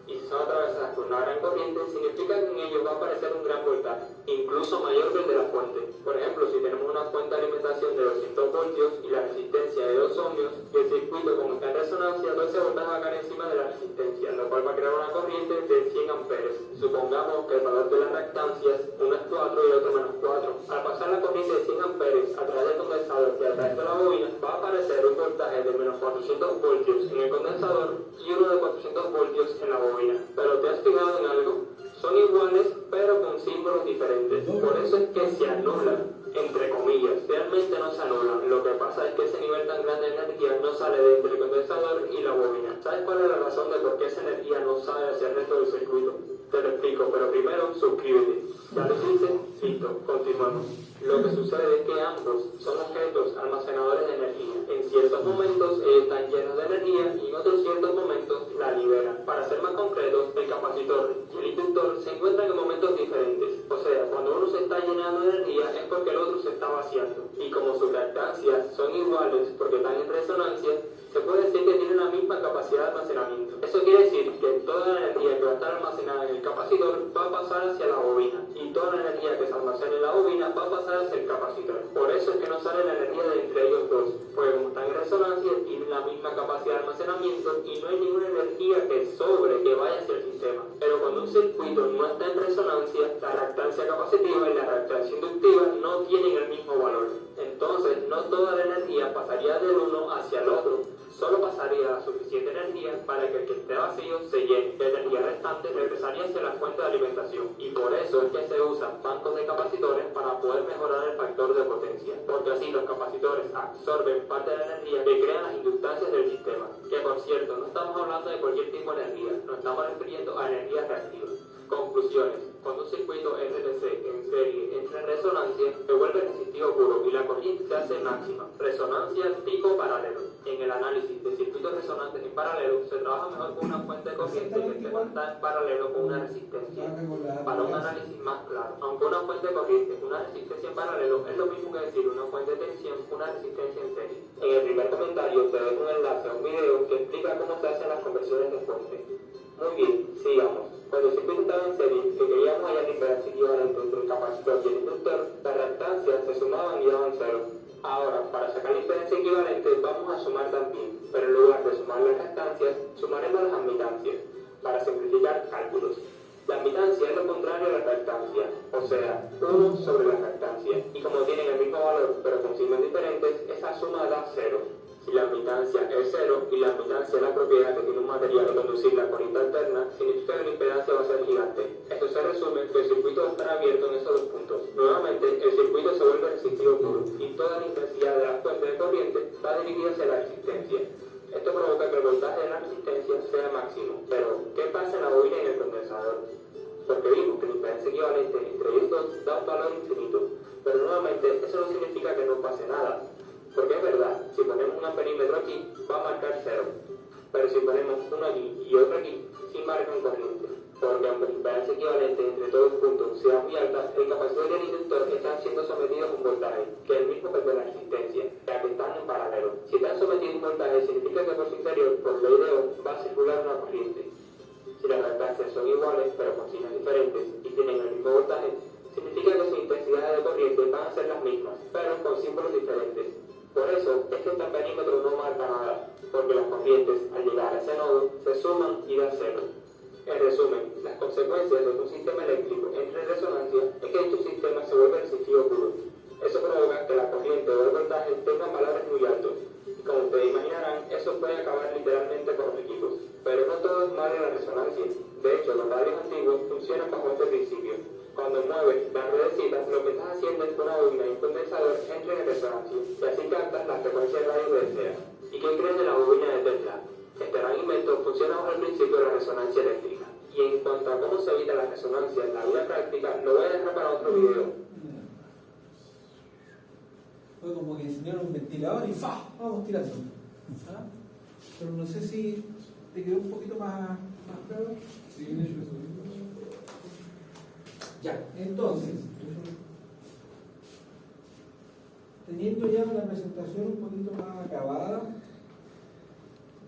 Y si son atravesadas por una gran corriente, significa que en ellos va a aparecer un gran voltaje, incluso mayor que el de la fuente. Por ejemplo, si tenemos una fuente de alimentación de 200 voltios y la resistencia de 2 ohmios, y el circuito como está en resonancia, todo ese voltaje va a caer encima de la resistencia, lo cual va a crear una corriente de 100 amperes. Supongamos que el valor de las reactancias, uno es 4 y el otro menos 4. Al pasar la corriente de 100 amperes a través del condensador y a través de la bobina, va a aparecer un voltaje de menos 400 voltios en el condensador y uno de 400 voltios en la bobina. Pero ¿te has fijado en algo? Son iguales pero con símbolos diferentes. Por eso es que se anulan, entre comillas. Realmente no se anulan. Lo que pasa es que ese nivel tan grande de energía no sale de entre el condensador y la bobina. ¿Sabes cuál es la razón de por qué esa energía no sale hacia el resto del circuito? Te lo explico, pero primero suscríbete. ¿Ya lo hiciste? Listo, continuamos. Lo que sucede es que ambos son objetos almacenadores de energía. En ciertos momentos ellos están llenos de energía y en otros ciertos momentos la liberan. Para ser más concretos, el capacitor y el inductor se encuentran en momentos diferentes. O sea, cuando uno se está llenando de energía es porque el otro se está vaciando. Y como sus reactancias son iguales porque están en resonancia, se puede decir que tienen la misma capacidad de almacenamiento. Eso quiere decir que toda la energía que va a estar almacenada en el capacitor va a pasar hacia la bobina y toda la energía que se almacena en la bobina va a pasar hacia el capacitor. Por eso es que no sale la energía de entre ellos dos, porque como están en resonancia tienen la misma capacidad de almacenamiento y no hay ninguna energía que sobre que vaya hacia el sistema. Pero cuando un circuito no está en resonancia, la reactancia capacitiva y la reactancia inductiva no tienen el mismo valor. Entonces no toda la energía pasaría del uno hacia el otro. Solo pasaría suficiente energía para que el que esté vacío se llene. La energía restante regresaría hacia la fuente de alimentación. Y por eso es que se usan bancos de capacitores para poder mejorar el factor de potencia. Porque así los capacitores absorben parte de la energía que crean las inductancias del sistema. Que por cierto, no estamos hablando de cualquier tipo de energía, nos estamos refiriendo a energía reactiva. Conclusiones. Cuando un circuito RLC en serie entra en resonancia, se vuelve resistivo puro y la corriente se hace máxima. Resonancia tipo paralelo. En el análisis de circuitos resonantes en paralelo, se trabaja mejor con una fuente de corriente que esté montada en paralelo con una resistencia. Para un análisis más claro, aunque una fuente de corriente con una resistencia en paralelo es lo mismo que decir una fuente de tensión con una resistencia en serie. En el primer comentario te dejo un enlace a un video que explica cómo se hacen las conversiones de fuente. Muy bien, sigamos. Cuando el circuito estaba en serie, que queríamos hallar la impedancia equivalente entre el capacitor y el inductor, las reactancias se sumaban y daban 0. Ahora, para sacar la impedancia equivalente, vamos a sumar también, pero en lugar de sumar las reactancias, sumaremos las admitancias, para simplificar cálculos. La admitancia es lo contrario a la reactancia, o sea, 1 sobre la reactancia, y como tienen el mismo valor, pero con signos diferentes, esa suma da 0. Si la admitancia es 0 y la admitancia es la propiedad que tiene un material de conducir la corriente alterna, significa que la impedancia va a ser gigante. Esto se resume que el circuito va a estar abierto en esos dos puntos. Nuevamente, el circuito se vuelve resistivo puro y toda la intensidad de la fuente de corriente va dirigida hacia la resistencia. Esto provoca que el voltaje de la resistencia sea máximo. Pero, ¿qué pasa en la bobina y en el condensador? Porque vimos que la impedancia equivalente entre ellos dos da un valor infinito. Pero nuevamente, eso no significa que no pase nada. Porque es verdad, si ponemos un amperímetro aquí, va a marcar 0. Pero si ponemos uno aquí y otro aquí, sí marcan corriente. Porque aunque la impedancia equivalente entre todos los puntos sea muy alta, el capacitor y el inductor están siendo sometidos a un voltaje, que es el mismo que el de la resistencia, ya que están en paralelo. Si están sometidos a un voltaje, significa que por su interior, por ley de Ohm, va a circular una corriente. Si las reactancias son iguales, pero con signos diferentes, y tienen el mismo voltaje, significa que sus intensidades de corriente van a ser las mismas, pero con símbolos diferentes. Por eso es que este amperímetro no marca nada, porque las corrientes al llegar a ese nodo se suman y da 0. En resumen, las consecuencias de que un sistema eléctrico entre en resonancia es que este sistema se vuelve resistivo puro. Eso provoca que la corriente o el así. De hecho, los radios antiguos funcionan bajo este principio. Cuando mueves las ruedecitas, lo que estás haciendo es que una bobina y un condensador entren en resonancia, y así captas la frecuencia de radio que deseas. ¿Y qué crees de la bobina de Tesla? Este gran invento funciona bajo el principio de la resonancia eléctrica. Y en cuanto a cómo se evita la resonancia en la vida práctica, lo voy a dejar para otro video. Fue como que enseñaron un ventilador y ¡fa! Vamos tirando. ¿Ah? Pero no sé si te quedó un poquito más claro. Sí, de hecho, eso. Ya, entonces, teniendo ya una presentación un poquito más acabada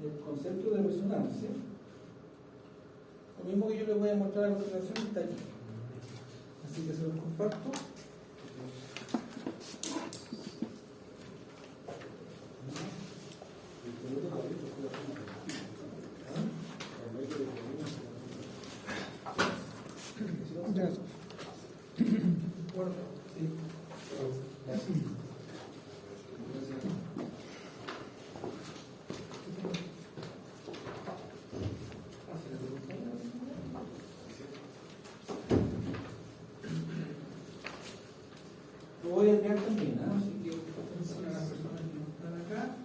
del concepto de resonancia, lo mismo que yo les voy a mostrar a continuación está aquí. Así que se los comparto. Ya. Lo voy a enviar también, ¿no? Así que atención a las personas que no están acá.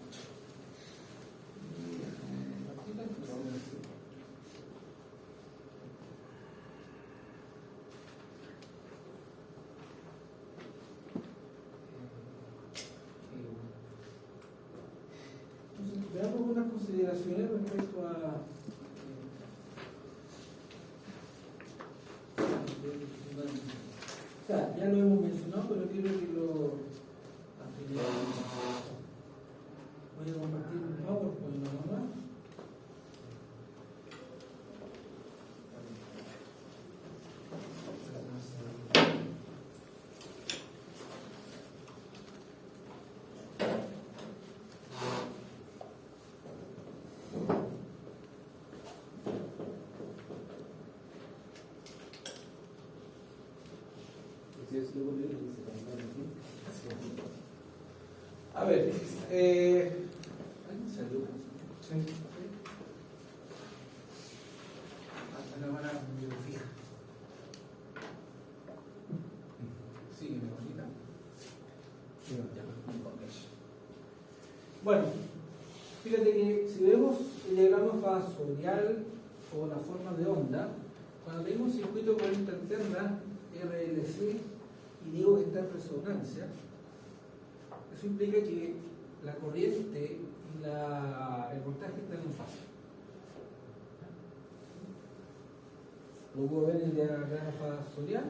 Entonces, veamos unas consideraciones respecto a o sea, ya lo hemos mencionado, pero quiero que lo voy a compartir un PowerPoint nada más. A ver, salud. Sí. Hasta la mano medio fija. Sígueme, bonita. Bueno, fíjate que si vemos el diagrama fasorial o la forma de onda, cuando tenemos un circuito corriente alterna, RLC, y digo que está en resonancia, eso implica que la corriente y el voltaje están en fase. Lo puedo ver en el diagrama fasorial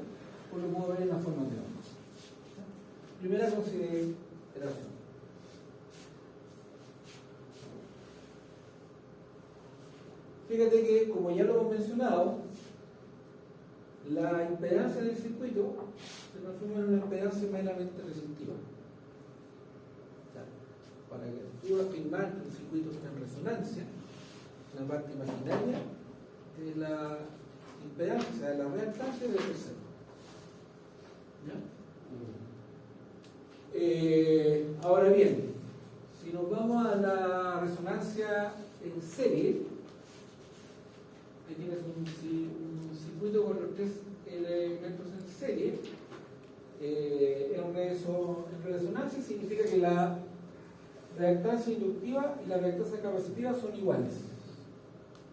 o lo puedo ver en la forma de onda. Primera consideración. Fíjate que, como ya lo hemos mencionado, la impedancia del circuito se transforma en una impedancia meramente resistiva. O sea, para que tú afirmar que un circuito está en resonancia, la parte imaginaria de la impedancia, o sea, de la reactancia debe ser cero. ¿Ya? Ahora bien, si nos vamos a la resonancia en serie, que tienes un circuito con los tres elementos en serie, en resonancia significa que la reactancia inductiva y la reactancia capacitiva son iguales.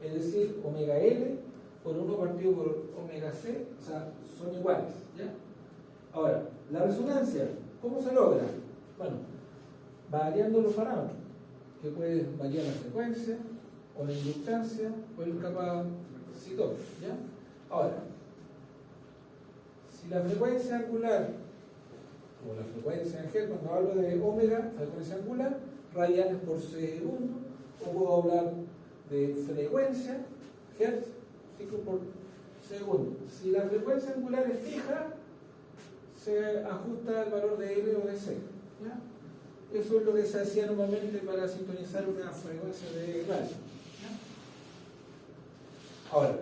Es decir, omega L por 1 partido por omega C, o sea, son iguales. ¿Ya? Ahora, la resonancia, ¿cómo se logra? Bueno, variando los parámetros, que puede variar la frecuencia, o la inductancia, o el capacitor. ¿Ya? Ahora, si la frecuencia angular, o la frecuencia en G, cuando hablo de omega, frecuencia angular, radianes por segundo, o puedo hablar de frecuencia, Hertz, ciclo por segundo. Si la frecuencia angular es fija, se ajusta al valor de L o de C. ¿Ya? Eso es lo que se hacía normalmente para sintonizar una frecuencia de radio. ¿Ya? Ahora,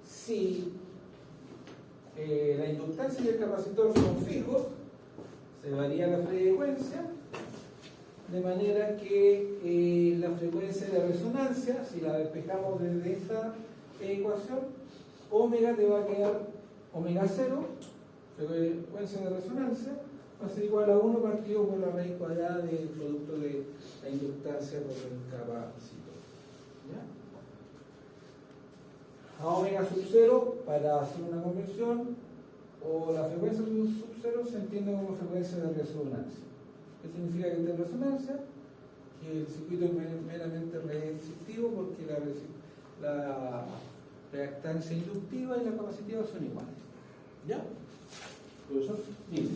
si la inductancia y el capacitor son fijos, se varía la frecuencia, de manera que la frecuencia de resonancia, si la despejamos desde esta ecuación, omega te va a quedar omega 0, frecuencia de resonancia, va a ser igual a 1 partido por la raíz cuadrada del producto de la inductancia por el capacitor. ¿Ya? A omega sub 0, para hacer una conversión, o la frecuencia sub 0 se entiende como frecuencia de resonancia. ¿Qué significa que esté en resonancia? Que el circuito es meramente resistivo porque la reactancia inductiva y la capacitiva son iguales. ¿Ya? Profesor, Dime.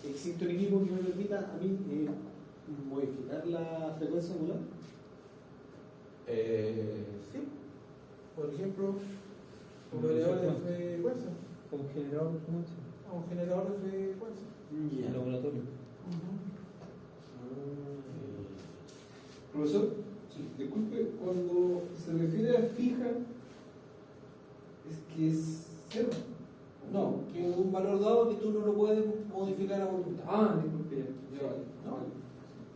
¿existe un equipo que me permita a mí modificar la frecuencia angular? Sí. Por ejemplo, un variador de frecuencia. Como generador de frecuencia. Un generador de frecuencia. En laboratorio. Profesor, disculpe, cuando se refiere a fija, es que es cero. No, que es un valor dado que tú no lo puedes modificar a voluntad. Ah, disculpe, ya vale. ¿No?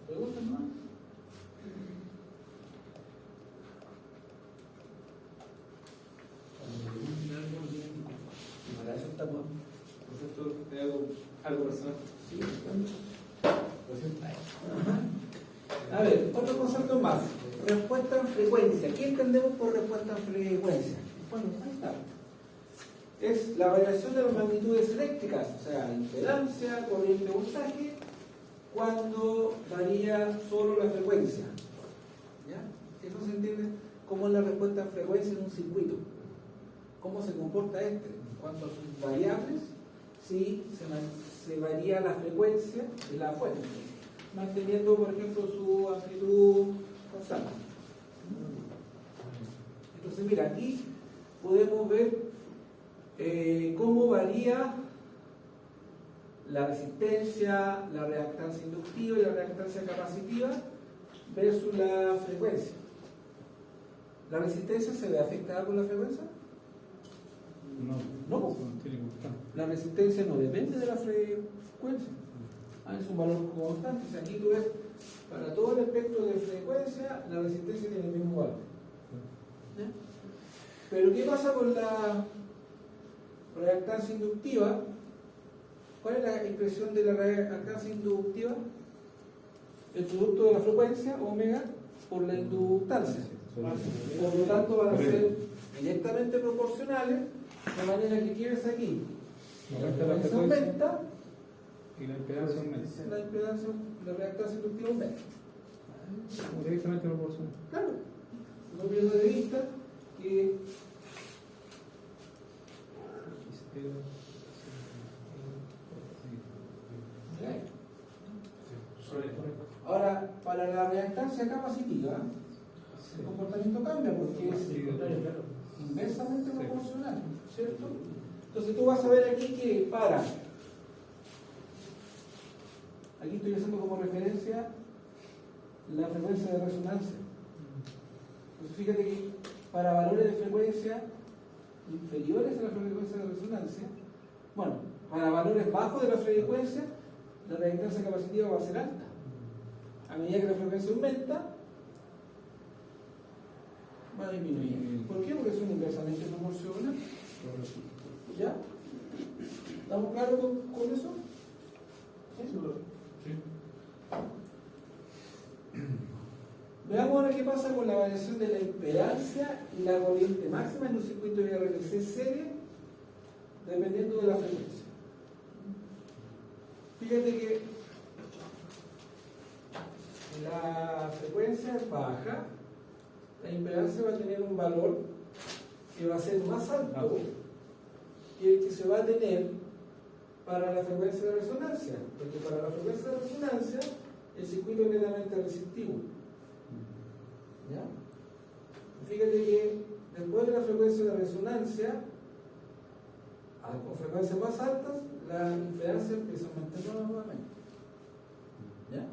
¿Preguntas más? Para eso estamos. Profesor, ¿te hago algo personal? Sí, a ver, otro concepto más. Respuesta en frecuencia. ¿Qué entendemos por respuesta en frecuencia? Bueno, ahí está. Es la variación de las magnitudes eléctricas, o sea, impedancia, corriente, voltaje, cuando varía solo la frecuencia. ¿Ya? Eso se entiende como es la respuesta en frecuencia en un circuito. ¿Cómo se comporta este? En cuanto a sus variables, si se varía la frecuencia de la fuente, manteniendo, por ejemplo, su amplitud constante. Entonces, mira, aquí podemos ver cómo varía la resistencia, la reactancia inductiva y la reactancia capacitiva versus la frecuencia. ¿La resistencia se ve afectada por la frecuencia? No. Tiene constante. La resistencia no depende de la frecuencia. Es un valor constante. O sea, aquí tú ves, para todo el espectro de frecuencia, la resistencia tiene el mismo valor. ¿Ya? Pero ¿qué pasa con la reactancia inductiva? ¿Cuál es la expresión de la reactancia inductiva? El producto de la frecuencia, omega, por la inductancia. Por lo tanto, van a ser directamente proporcionales, de manera que ¿qué ves aquí? La frecuencia aumenta y la impedancia aumenta. La reactancia inductiva aumenta. Directamente proporcional. Claro, no pierdo de vista que ahora, para la reactancia capacitiva, el comportamiento cambia porque es inversamente proporcional, ¿cierto? Entonces tú vas a ver aquí que aquí estoy haciendo como referencia la frecuencia de resonancia. Entonces fíjate que para valores de frecuencia inferiores a la frecuencia de resonancia, bueno, para valores bajos de la frecuencia, la reactancia capacitiva va a ser alta. A medida que la frecuencia aumenta, va a disminuir. ¿Por qué? Porque son inversamente proporcionales. ¿Ya? ¿Estamos claros con eso? Sí. Veamos ahora qué pasa con la variación de la impedancia y la corriente máxima en un circuito de RLC serie, dependiendo de la frecuencia. Fíjate que la frecuencia es baja, la impedancia va a tener un valor que va a ser más alto que el que se va a tener para la frecuencia de resonancia, porque para la frecuencia de resonancia el circuito es netamente resistivo. ¿Ya? Fíjate que después de la frecuencia de resonancia, con frecuencias más altas, la impedancia empieza a aumentar nuevamente. ¿Ya?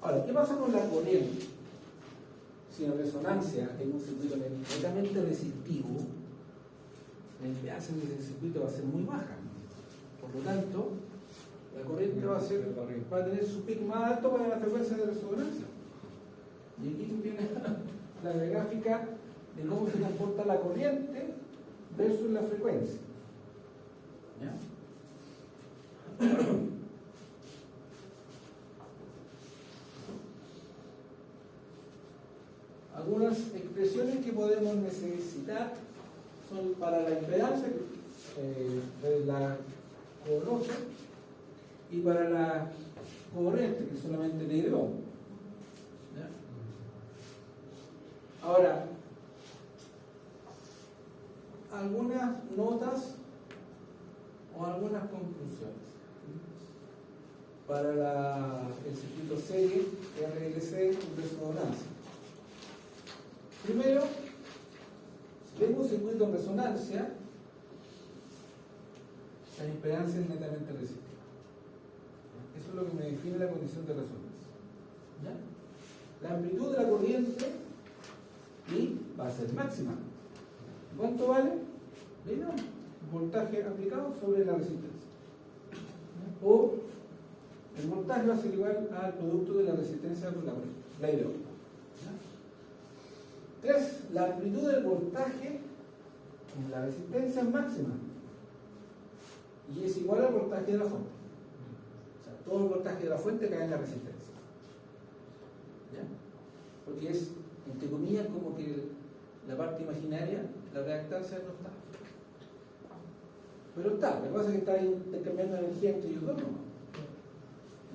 Ahora, ¿qué pasa con la corriente? Si en resonancia en un circuito netamente resistivo, la impedancia de ese circuito va a ser muy baja. Por lo tanto, la corriente va a tener su pico más alto para la frecuencia de resonancia. Y aquí tienes la gráfica de cómo se comporta la corriente versus la frecuencia. ¿Ya? Algunas expresiones que podemos necesitar son para la impedancia, que la conoce, y para la corriente, que solamente le dio. Ahora, algunas notas o algunas conclusiones para el circuito serie RLC en resonancia. Primero, si tengo un circuito en resonancia, la impedancia es netamente resistiva. Eso es lo que me define la condición de resonancia. ¿Ya? La amplitud de la corriente y va a ser máxima. ¿Cuánto vale? ¿Bien? Voltaje aplicado sobre la resistencia. O el voltaje va a ser igual al producto de la resistencia con la corriente, la I de 3. La amplitud del voltaje en la resistencia es máxima y es igual al voltaje de la fuente. O sea, todo el voltaje de la fuente cae en la resistencia. ¿Ya? Porque es, entre comillas, como que la parte imaginaria, la reactancia no está. Pero está, lo que pasa es que está intercambiando energía entre ellos dos,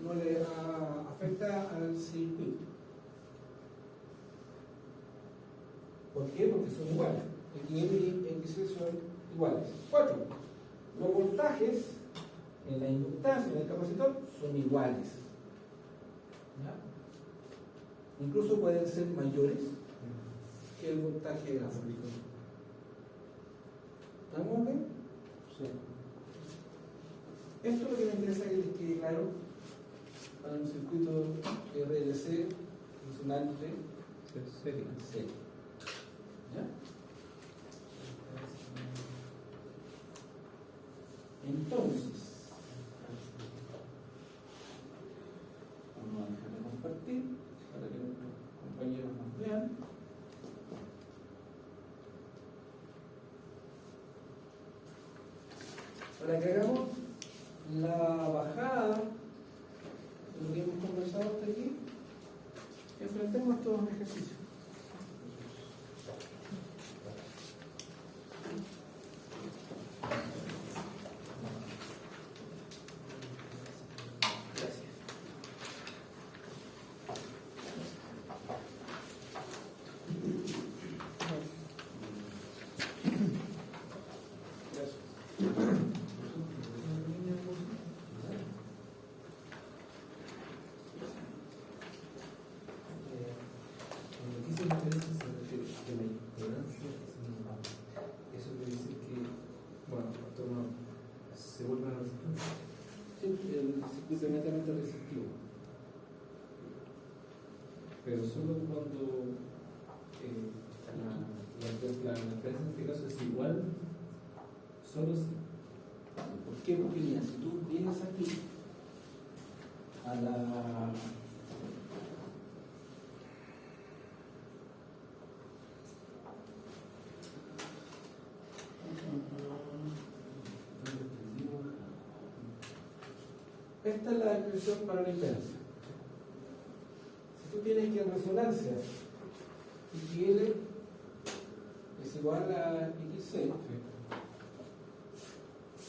no le afecta al circuito. ¿Por qué? Porque son iguales. X y X son iguales. 4. Los voltajes en la inductancia del capacitor son iguales. ¿Ya? Incluso pueden ser mayores que el voltaje de la fuente. ¿Estamos bien? Sí. Esto es lo que me interesa que les quede claro para un circuito RLC resonante serie. ¿Ya? Entonces, vamos a dejar de compartir para que nuestros compañeros nos vean. Para que hagamos la bajada de lo que hemos conversado hasta aquí, enfrentemos estos ejercicios. Netamente resistivo, pero solo cuando la impedancia en este caso es igual, solo si. ¿Por qué? Porque mira, si tú vienes aquí a la esta es la expresión para la impedancia. Si tú tienes que en resonancia XL es igual a XC,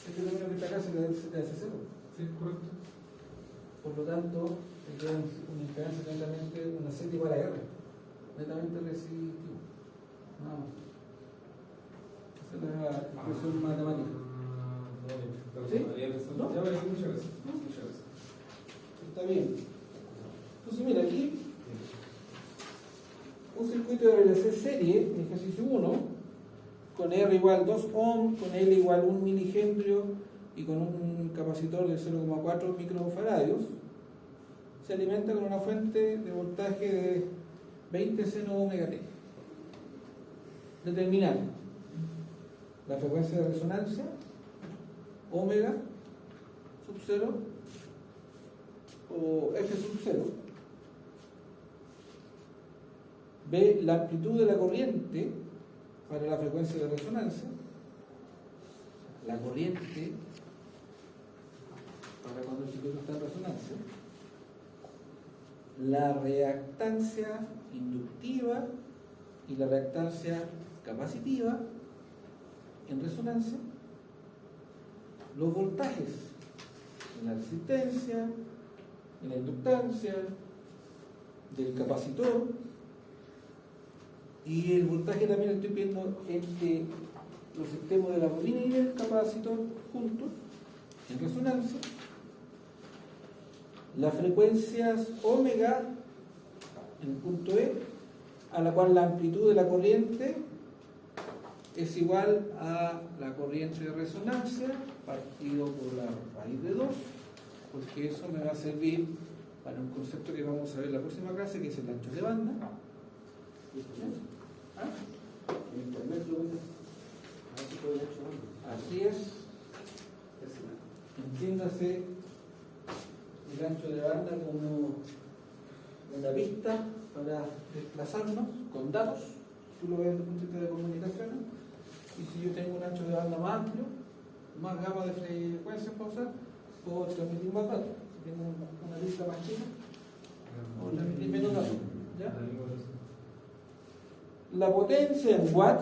este número que está acá se te hace cero. Sí, correcto. Por lo tanto, te queda una impedancia netamente, una Z igual a R, netamente resistivo. Nada más. Esa es la expresión matemática. ¿Sí? ¿No? Ya veré, muchas gracias. Está bien. Entonces, mira, aquí un circuito de RLC serie, ejercicio 1, con R igual 2 ohm, con L igual 1 milihenrio y con un capacitor de 0,4 microfaradios, se alimenta con una fuente de voltaje de 20 seno omega t. Determinar la frecuencia de resonancia, omega sub 0 o F sub 0. B, la amplitud de la corriente para la frecuencia de resonancia, la corriente para cuando el circuito está en resonancia, la reactancia inductiva y la reactancia capacitiva en resonancia, los voltajes en la resistencia, en la inductancia del capacitor, y el voltaje también estoy viendo entre los sistemas de la bobina y el capacitor juntos en resonancia, las frecuencias omega en el punto E, a la cual la amplitud de la corriente es igual a la corriente de resonancia partido por la raíz de 2, porque eso me va a servir para un concepto que vamos a ver en la próxima clase, que es el ancho de banda. Así es. Entiéndase el ancho de banda como una pista para desplazarnos con datos. Tú lo ves desde el punto de vista de comunicaciones. Y si yo tengo un ancho de banda más amplio, más gama de frecuencias para usar, puedo transmitir más datos. Si tengo una lista más chica, puedo transmitir menos datos. ¿Ya? La potencia en watt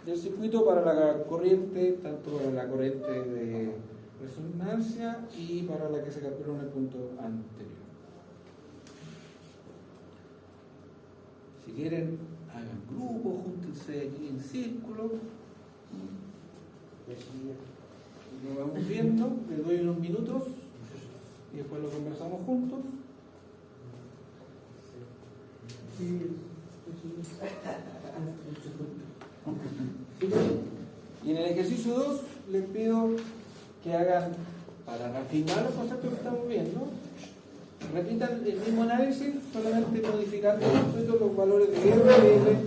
del circuito para la corriente, tanto para la corriente de resonancia y para la que se calculó en el punto anterior. Si quieren, hagan grupo, júntense aquí en círculo. Lo vamos viendo, les doy unos minutos y después lo conversamos juntos. Y en el ejercicio 2 les pido que hagan, para refinar los conceptos que estamos viendo, repitan el mismo análisis, solamente modificando los valores de R, L.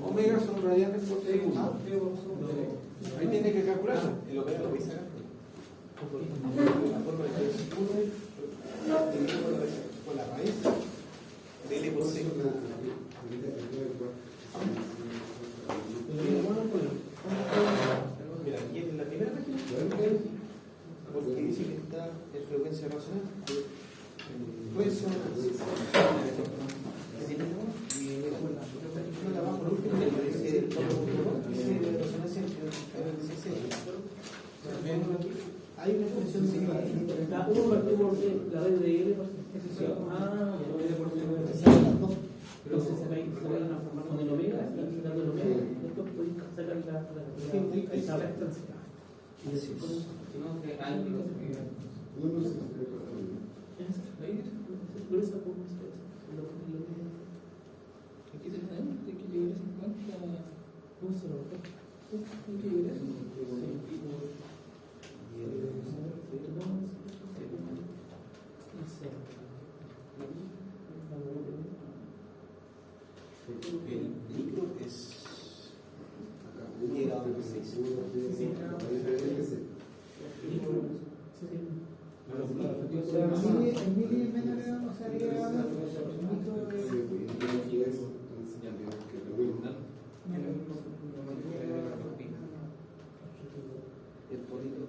Omega son radianes por segundo. Ahí tiene que calcularlo. El omega lo voy a sacar. La forma de que es 1 por la raíz de L por segundo. Mira, aquí en la primera región, porque dice que está en frecuencia racional. Hay una función similar. La 1 partió por la red de L por entonces se va a ir a formar con el omega y quitando el omega, después podéis sacar la reactancia. Aquí tenemos que llegar a 50. ¿Cómo se lo ve? Hay que llegar a eso. El micro es llega a 26. En mili es menor, o sea, llega a el polito.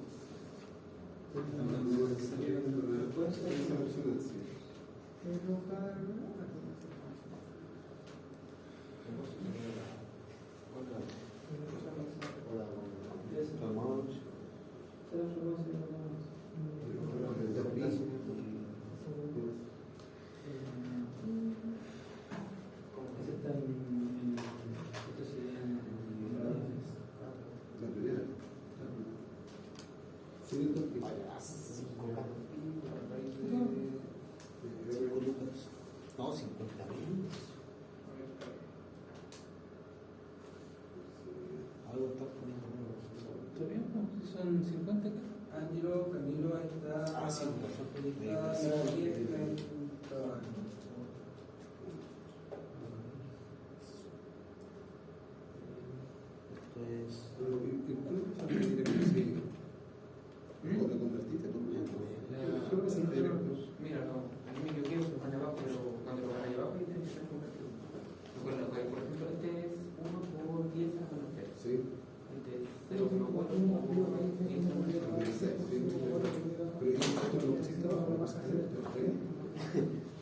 50.000. Algo está poniendo nuevo. ¿Está bien? ¿No? Son 50 acá. Angelo, Camilo, ahí está. Ah, sí, por supuesto. ¿O te convertiste tú? Mira, no, a mí me equivoqué, se pone abajo, pero cuando lo van a llevar, ahí tiene que estar convertido. Recuerda, por ejemplo, este es 1 por 10 a menos 3. Sí. Este es 0,4 por 10 a menos 3. Pero ¿y esto lo pusiste abajo? ¿Lo vas a hacer?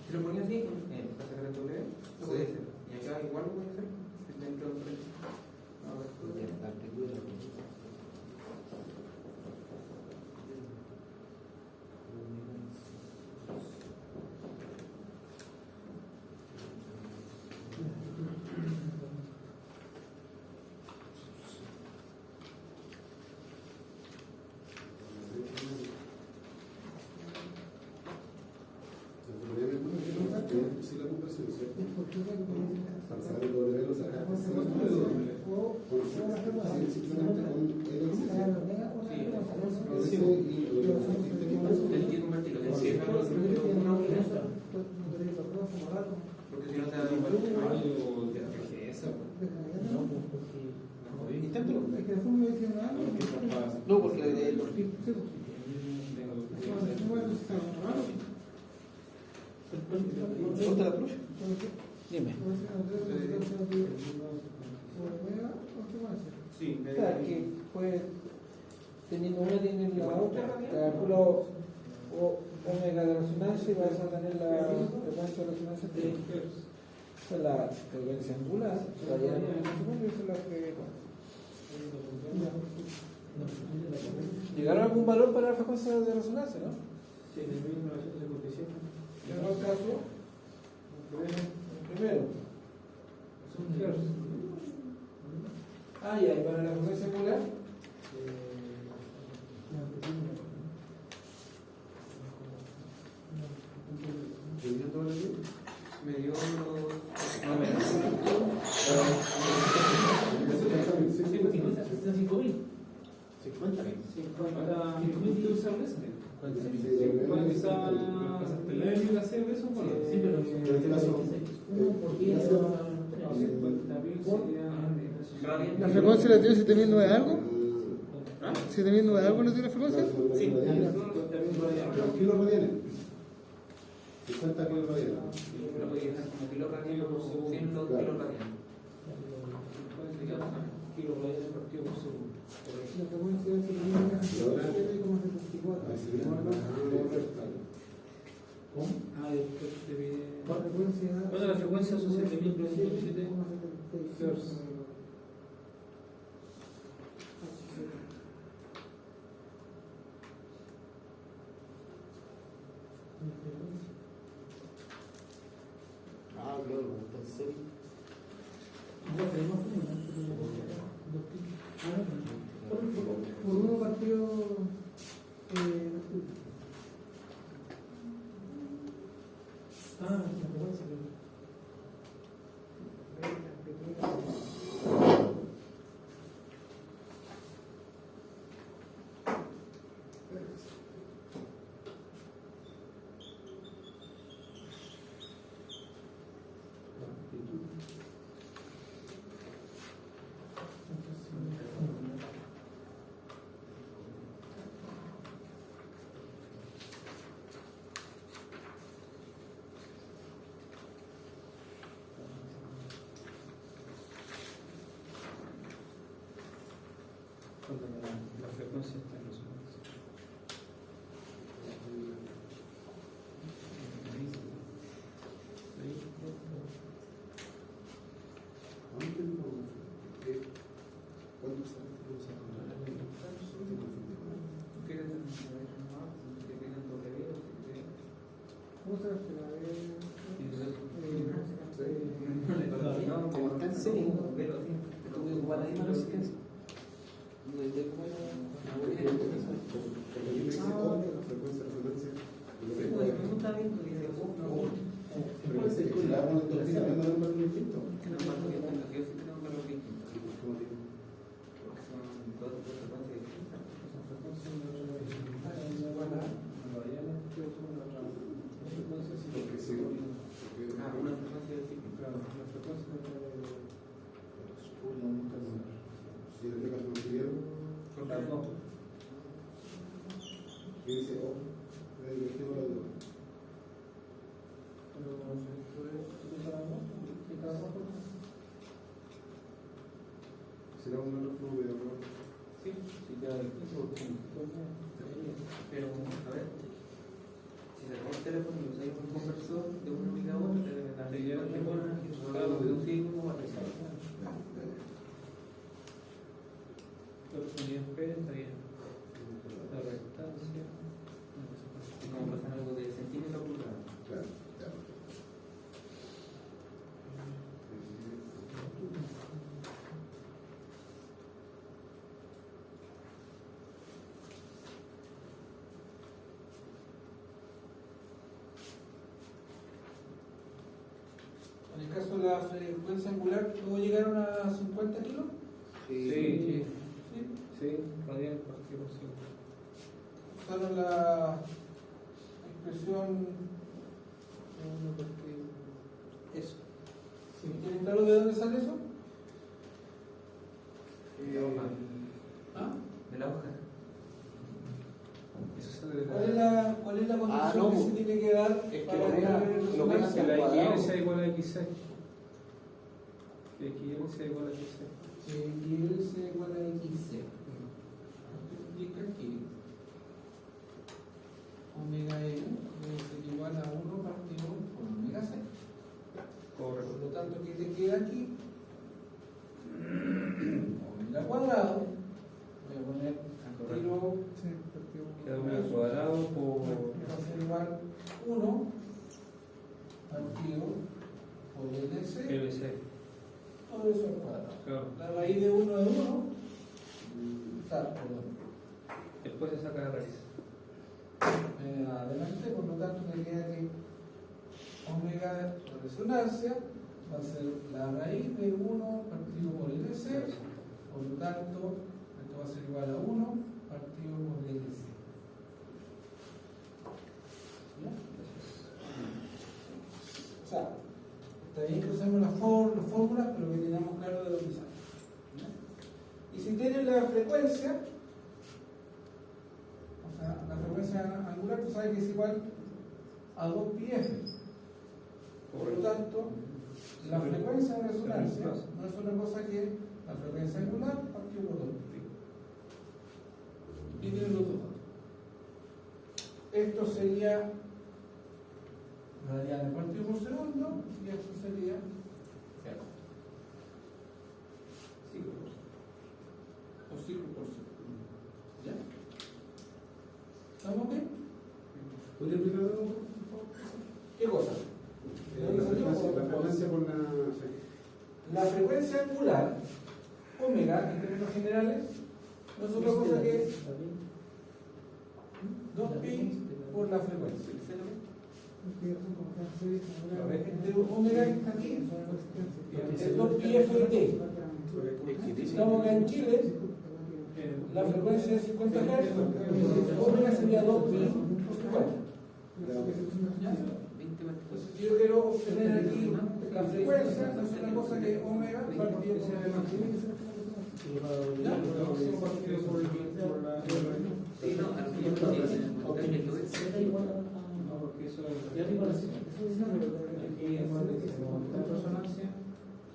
Si lo ponía así, para sacar el doble, lo puede hacer. Y acá igual lo puede hacer, dentro del frente. Sí, la conversión, ¿cierto? Para saber el doble lo sacaste sin el doble. Simplemente con el exceso. Sí, y lo que convertiste, ¿qué pasó? El que convertirlo, es decir, una unidad. Porque si no te da un valor, Inténtalo. Es que después me decían algo. no, porque el perfil. Ponte la profe. Dime. Sí, O sea, que pues teniendo una tiene la otra, calcula omega de resonancia y vas a tener la frecuencia de resonancia de la frecuencia angular, la llave y esa es la frecuencia. ¿Llegaron a algún valor para la frecuencia de resonancia, no? Sí, en el 1957. En el caso, primero. Ah, ya, y para la frecuencia angular. Me dio no, me ¿La frecuencia la tiene 7009 algo? ¿7009 algo no tiene la frecuencia? Sí, kilos radianes. 50 kilos radianes. lo podía dejar como kilo radianes por segundo, 100 kilos radianes. Kilo radianes partido por segundo. La frecuencia es 7,74. ¿Cómo? Ah, Bueno, la frecuencia son 7.907 Hz. Ah, claro, está en serio. Por uno partido La frecuencia está en resonancia. ¿Cuánto sabes que vamos a controlar? Como está en serio, tuve que guardar ahí la resistencia. Frecuencia de resonancia. cada uno de estos días hablando de un valor distinto. No, Marco, yo sí tengo un valor distinto. Porque son dos frecuencias distintas. Porque sí, Una frecuencia distinta. si en este caso no siguieron, Con las dos. y dice, oh, le dirigimos la duda. Será un valor fluido, ¿no? Sí, sí, queda distinto. Pero, a ver, si sacamos el teléfono y usáis un conversor de una única a otra, te debe dar de un signo a pesar. Unidad P está bien. La restancia. Es como pasar algo de centímetro a pulgada. Claro, claro. En el caso de la frecuencia angular, ¿luego llegaron a 50 kilos? Sí, radial partido por 5. Usaron la expresión. Eso. ¿Tienen claro de dónde sale eso? De la hoja. ¿Ah? De la hoja. Eso sale de ¿Cuál es la condición no, que se tiene que dar es que para lo crear que resonancia? la cuadrado. XL sea igual a X6. Que XL sea igual a X6. Que Y sea igual a XC. Indica que omega E es igual a 1 partido por omega C. Por lo tanto, ¿qué te queda aquí? Omega cuadrado. Voy a poner tiro. Queda omega cuadrado por. Va a ser igual 1 partido por LC. LC. Todo eso al cuadrado. Claro. La raíz de 1 es 1. Perdón. Después se saca la raíz. Adelante, por lo tanto, me queda que omega de resonancia va a ser la raíz de 1 partido por LC. Por lo tanto, esto va a ser igual a 1 partido por LC. ¿Ya? O sea, está bien que usemos las fórmulas, pero que tengamos claro de dónde sale. ¿Ya? Y si tienen la frecuencia, o sea, la frecuencia angular, tú sabes que es igual a 2πf. Por lo tanto, la frecuencia de resonancia no es otra cosa que la frecuencia angular partido por 2π. Y tienen los dos datos. Esto sería radianes partido por segundo y esto sería ciclo por segundo. O ciclo por segundo. ¿Ya? ¿Estamos bien? ¿Podría explicar algo, por favor? ¿Qué cosa? La frecuencia por la. La frecuencia angular, omega, en términos generales, no es otra cosa que 2pi por la frecuencia. Este omega que está aquí es 2πf de t. Estamos acá en Chile, la frecuencia es 50 Hz, omega sería 2pi por 50. Entonces, si yo quiero obtener aquí la frecuencia, no es una cosa que omega partido por Porque eso es. Aquí es más de que se monta en resonancia.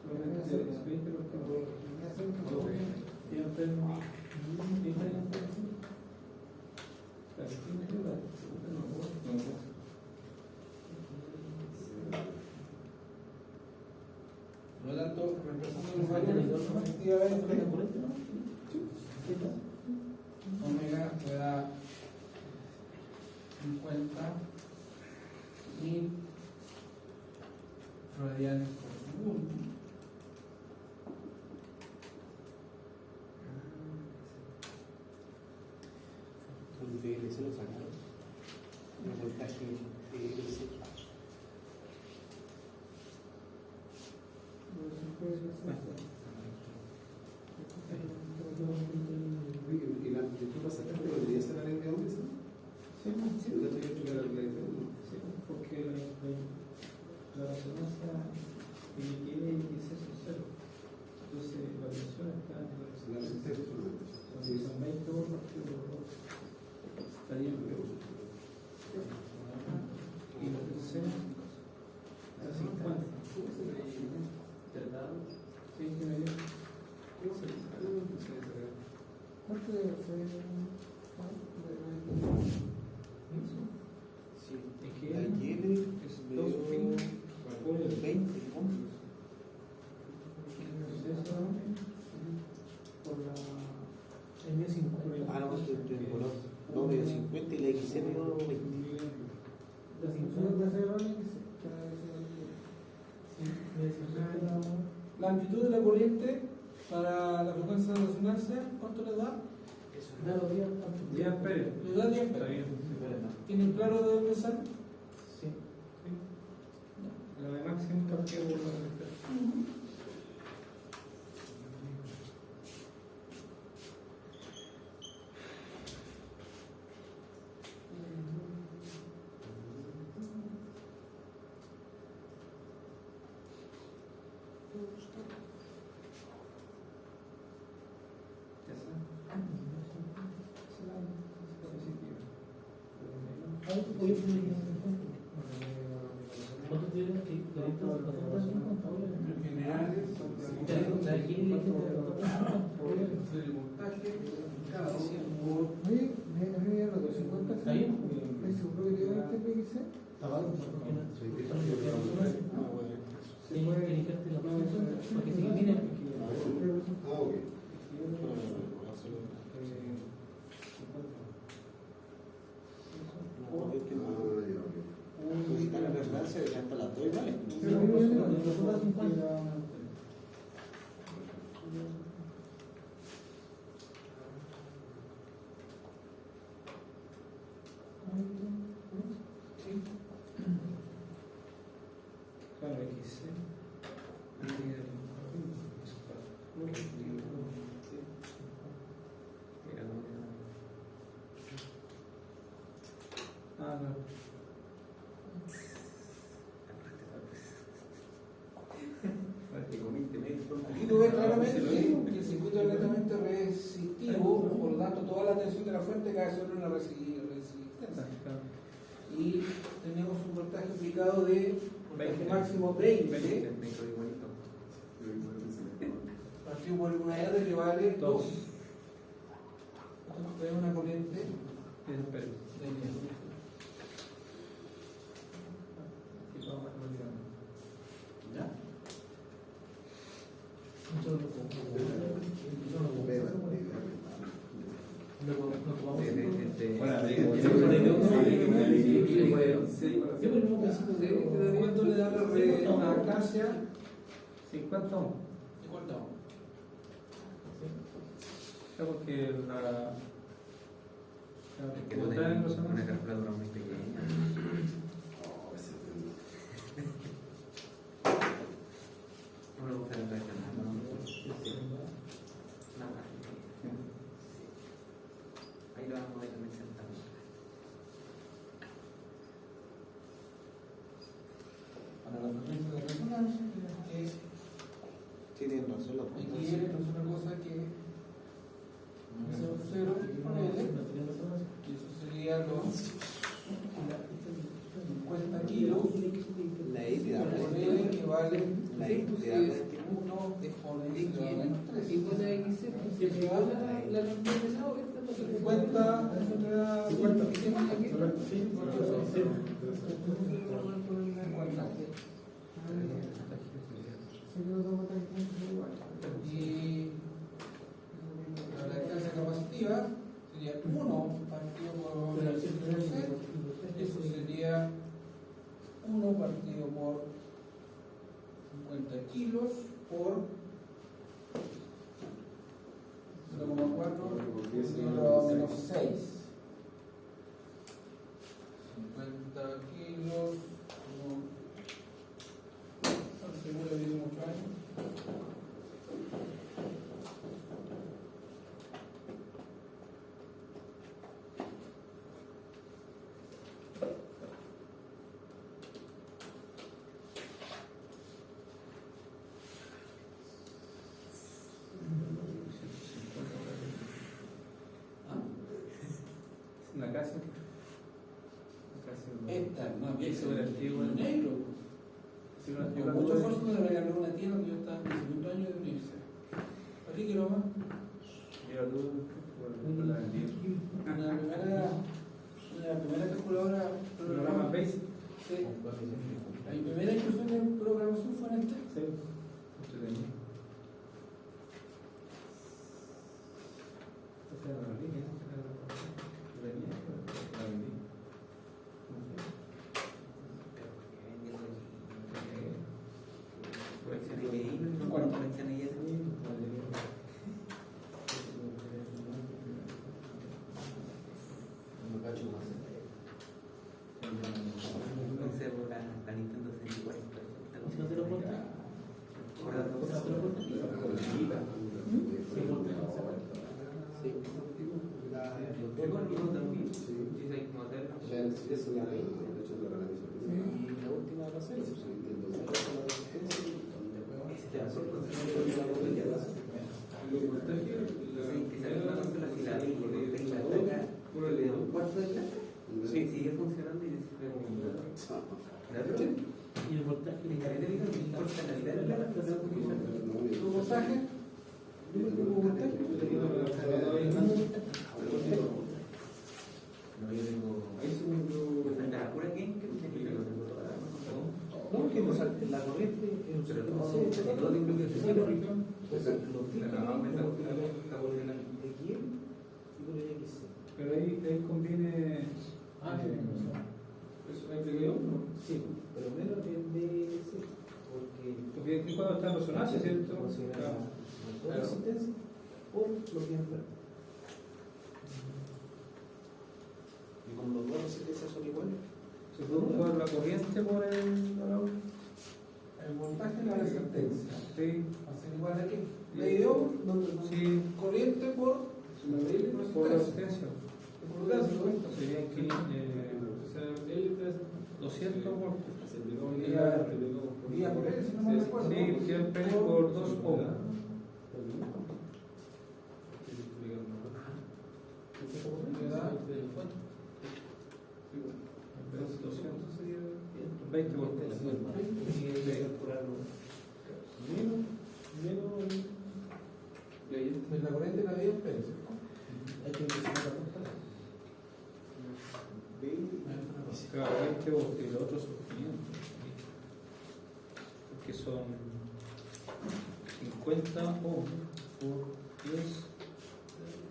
Solamente se despeje los que. Por lo tanto, reemplazando los valores, efectivamente, omega te da 50.000 radianes por segundo. El VLC lo sacaron. El voltaje VLC. ¿Y la estructura sacaste podría ser la ley de hombres? Sí, Sí, yo te digo que la ley de hombres. sí, porque la resonancia quiere y es eso, cero. Entonces la tensión está en la La resonancia. resistencia solamente. Si son 20 volts partido por 2, estaría en y la tercera está 50. Tratado. Sí, que me dio. ¿Cuánto debe ser? Sí, es que La quiere es 2 pin por el 20 ohms. por la El mío 50. Ah, no, no, medio 50 y la XC me dio 20. La 50. La amplitud de la corriente para la frecuencia de resonancia, ¿cuánto le da? Claro, 10 amperes. Le da 10 Está bien. ¿Tienen claro de dónde sale? Sí. La de máximo partido por la ¿Cuánto tuvieron que En general, el voltaje cada uno. Oye, me había roto 50. ¿Está bien? ¿Me seguro que tiene este PX? Tienes que elegirte la posición porque si miren, Ah, ok. Si está en la resonancia, ya está las 2 iguales. Claro, XC. Ah, no. Aquí tú ves claramente que el circuito es netamente resistivo, por lo tanto toda la tensión de la fuente cae sobre una resistencia. Y tenemos un voltaje aplicado de voltaje máximo 20, partido por una R que vale 2. Entonces tenemos una corriente de ¿ya? ¿Cuánto le da la reactancia? 50 ohms. 50 ohms. Claro, porque la. Es que tú tenés una calculadora muy pequeña. No le gusta el regional, ¿no? Ahí lo vamos a poder sentar. Para la frecuencia de resonancia, es Sí, tienen razón, la y quiere, no es una cosa que es un cero, que eso sería los 50 kilos, la E te da por L que vale la E te da 1 por X menos 3. Igual a X, que se va la cantidad de pesado, esta es la 50, eso te da 50. Y la reactancia capacitiva sería 1 partido por C, eso sería 1 partido por 50 kilos por 0,4 menos 6. 50 kilos, seguro que tiene muchos años. en negro. Yo mucho esfuerzo me regalé una tía cuando yo estaba en mi segundo año de universidad. ¿Para qué quiero más? Mira tú, la vendí. La primera calculadora Programa Basic. Sí. Mi primera incursión en programación fue en este. Sí. Entretenido. Esta era la línea, la vendí. Sí, sigue funcionando y Y el voltaje ¿Tu voltaje? No, que la corriente Pero ahí conviene. Sí, pero menos que DC, Porque cuando está en resonancia, ¿cierto? la resistencia por lo que entra. Y como los dos resistencias son iguales, Se produce la corriente por el voltaje y la resistencia. Sí. Va a ser igual a qué? Medio, Sí. corriente por Por la resistencia. Por lo tanto, Serían 200 voltios. Día por él, si no me recuerdo. Sí, siempre por 2 ohms. Le da 20 voltios. Pues la corriente la dio pero hay que empezar a contar. Claro, 20 voltios y los otros son 500. Que son 50 ohms por 10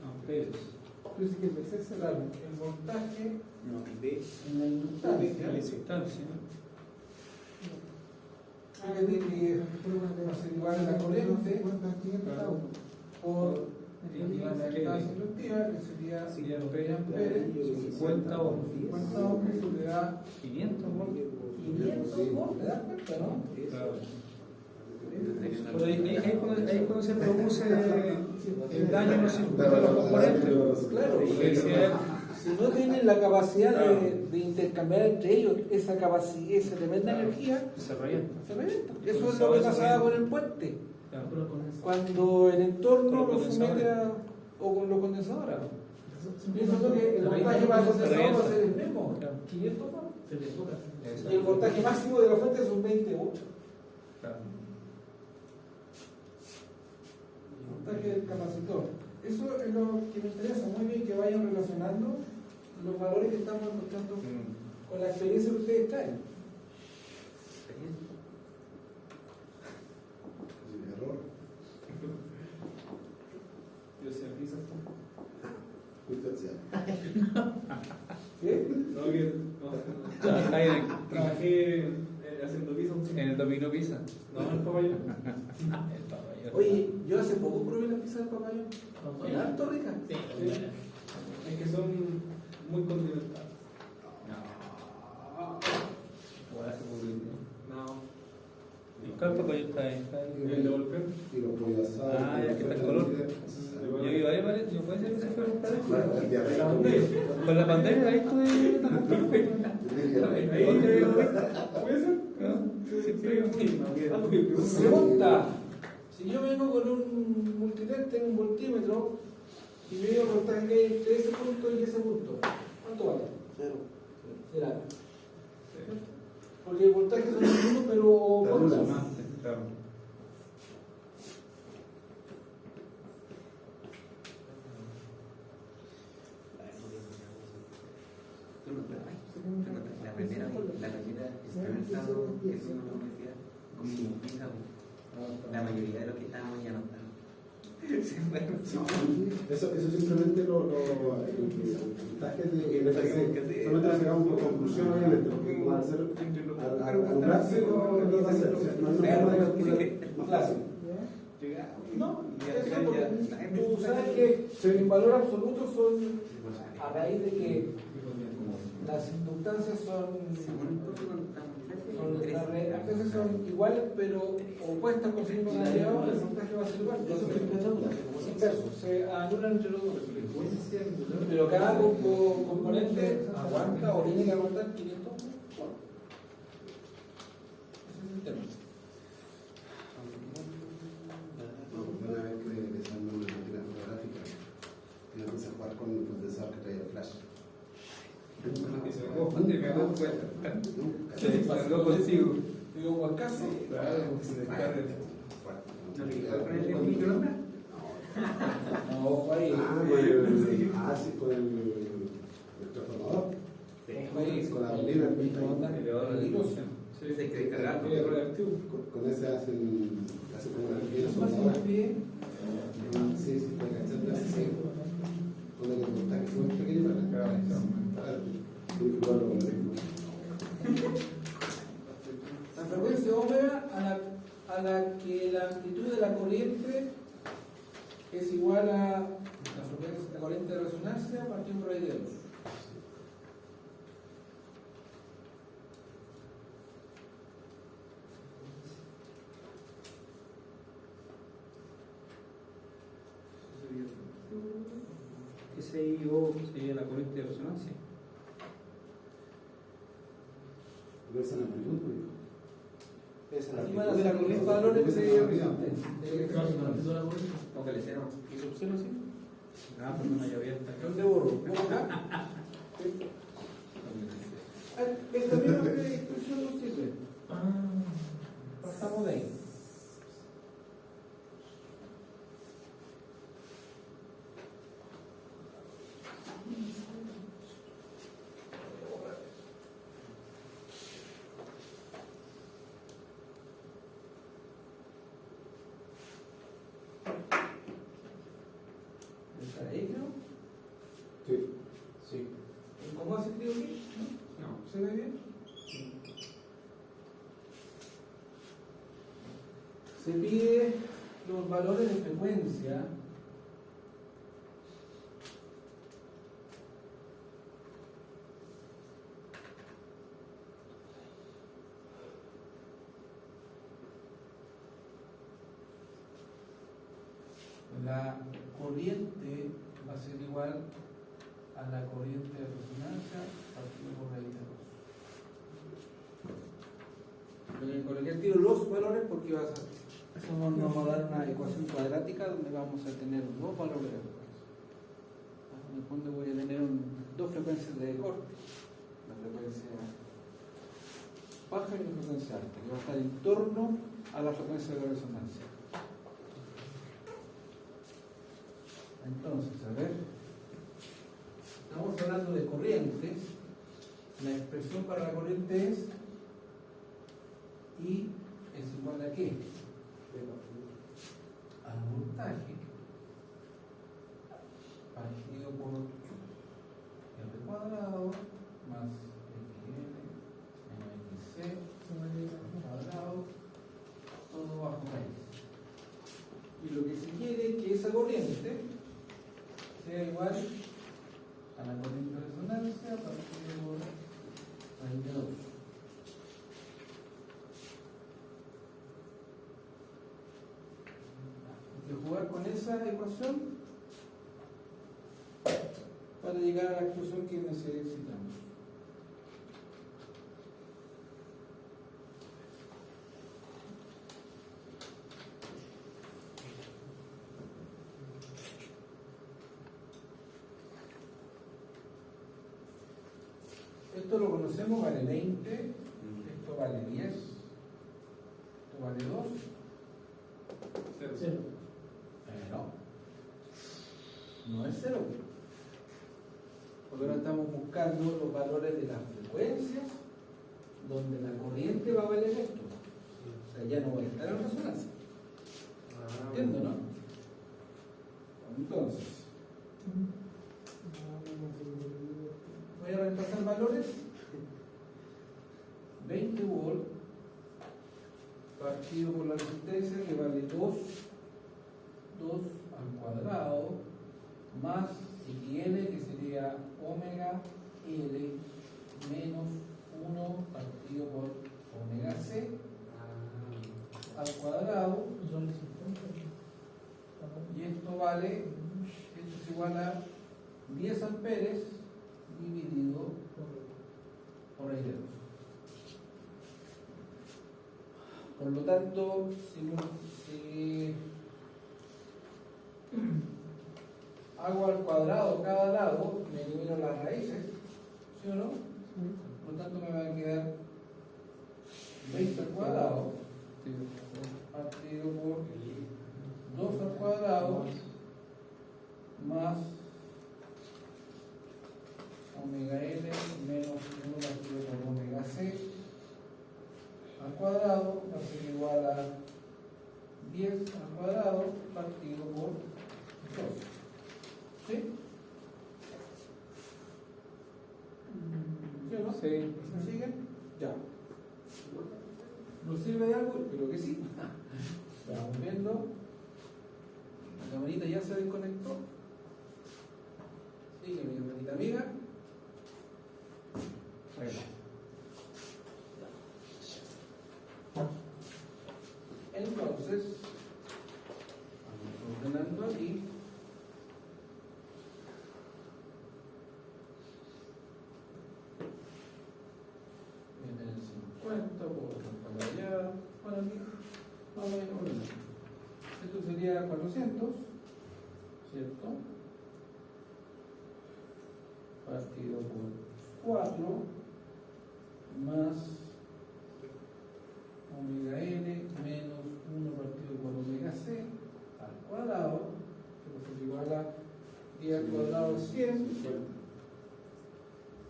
amperes. Entonces que empecé a cerrar el voltaje No, en la inductancia. La instancia. Quiere decir que va a ser igual a la corriente por la inductancia inductiva, que sería 100 amperes, 50 ohms. 50 ohms, eso le da 500 voltios. 500 volts, ¿te das cuenta, no? Claro. Pero ahí cuando se produce el daño en los circuitos de los componentes. Claro, Porque si no tienen la capacidad de intercambiar entre ellos esa capacidad, esa tremenda energía, se revienta. se revienta. Eso es lo que pasaba con el puente. Claro. Cuando el entorno Con los lo somete condensadores. o con los condensadores. Pienso que el voltaje para el condensador va a ser el mismo, 500 volts. Y el voltaje máximo de la fuente son 20 volts. Claro. El voltaje del capacitor. Eso es lo que me interesa. Muy bien que vayan relacionando los valores que estamos encontrando con la experiencia que ustedes traen. Error. Yo sé, risa. ¿Qué? No, que trabajé haciendo pizza. En el dominó pizza. No, el pabellón. Oye, yo hace poco probé las pizzas de papayón. ¿Es harto rica? Sí. Es que son muy condimentadas. No. ¿Y cuál papel está ahí? El de golpeo. Y los pollos asados. Ah, ya que está el color. Yo iba ahí, ¿vale? Yo puede ser que se fue a comprar esto. El diarrea. Con la pandemia ahí estuve. ¿Puede ser? Pregunta. Si yo vengo con un multitest, tengo un voltímetro y me digo voltaje que hay entre ese punto y ese punto, ¿cuánto vale? Cero. Será. Porque el voltaje son los mismos, pero Claro, pocos. Claro. La primera experimentado que es una universidad con mi hija, la mayoría de los que estábamos ya no están. Eso simplemente el puntaje de NFC. Solamente sacamos por conclusión, obviamente, porque como al anularse no va a ser. No hay una forma de clase. No, eso porque tú sabes que en valor absoluto son a raíz de que las circunstancias a veces son iguales pero opuestas consiguiendo un aliado, el voltaje va a ser igual. Inverso, se anulan entre los dos. Pero cada componente aguanta o tiene que aguantar 500 volts. Ese es el tema. Una vez que desarmé una máquina fotográfica, y me puse a jugar con el condensador que traía flash. Y se me hago cuenta. Se disparó consigo. Digo, Huacaso. Claro, se descarga. ¿No le quedó con el microondas? No, fue ahí. Sí, con el transformador. Con la bolina, el microondas. Sí, Se cree cagado. Con ese hacen como una pequeña soldadura. Sí, con el voltaje fue muy pequeño para la frecuencia omega a la que la amplitud de la corriente es igual a la corriente de resonancia partido por ahí de 2. Ese IO sería la corriente de resonancia. Pero esa es la amplitud, esa es la Encima de la corriente de valores de O que le hicieron. ¿Y su celo sí? Ah, pero no hay abierta. ¿Dónde borro? Esta misma expresión no sirve. Pasamos de ahí. ¿Está ahí, creo? Sí. ¿Cómo hace escrito aquí? ¿No? ¿Se ve bien? Se pide los valores de frecuencia la corriente va a ser igual a la corriente de resonancia partido por raíz de 2. Con el que tiro los valores porque eso nos va a dar una ecuación cuadrática donde vamos a tener dos valores de frecuencia. En el fondo voy a tener dos frecuencias de corte, la frecuencia baja y la frecuencia alta, que va a estar en torno a la frecuencia de la resonancia. Entonces, a ver, estamos hablando de corrientes. La expresión para la corriente es I es igual a ¿qué? Al voltaje partido por R cuadrado más XN menos XC cuadrado todo bajo raíz. Y lo que se quiere es que esa corriente sea igual a la corriente de resonancia partido por raíz de 2. Hay que jugar con esa ecuación para llegar a la expresión que necesitamos. Esto lo conocemos, vale 20, esto vale Cero. No es cero. Porque ahora estamos buscando los valores de las frecuencias donde la corriente va a valer esto. O sea, ya no voy a estar en resonancia. ¿Entiendo, no? Entonces, voy a reemplazar valores. 20 volts partido por la resistencia que vale 2 al cuadrado más L, que sería omega L menos 1 partido por omega C al cuadrado, y esto es igual a 10 amperes dividido por raíz de 2. Por lo tanto, si hago al cuadrado cada lado, me elimino las raíces, ¿sí o no? Por lo tanto, me va a quedar 20 al cuadrado partido por 2 al cuadrado más omega L menos 1 partido por omega C al cuadrado va a ser igual a 10 al cuadrado partido por 2. ¿Sí? ¿Sí o no? Sí. ¿Me siguen? Ya. ¿Nos sirve de algo? Creo que sí. Vamos viendo. La camarita ya se desconectó. Sigue mi camarita amiga. Ahí va. Entonces, vamos ordenando aquí. Viene el 50, por allá, para aquí. Vamos a ir ordenando. Esto sería 400, ¿cierto? Partido por 4 más omega L menos 1 partido por omega C al cuadrado, que es igual a 10 al cuadrado 100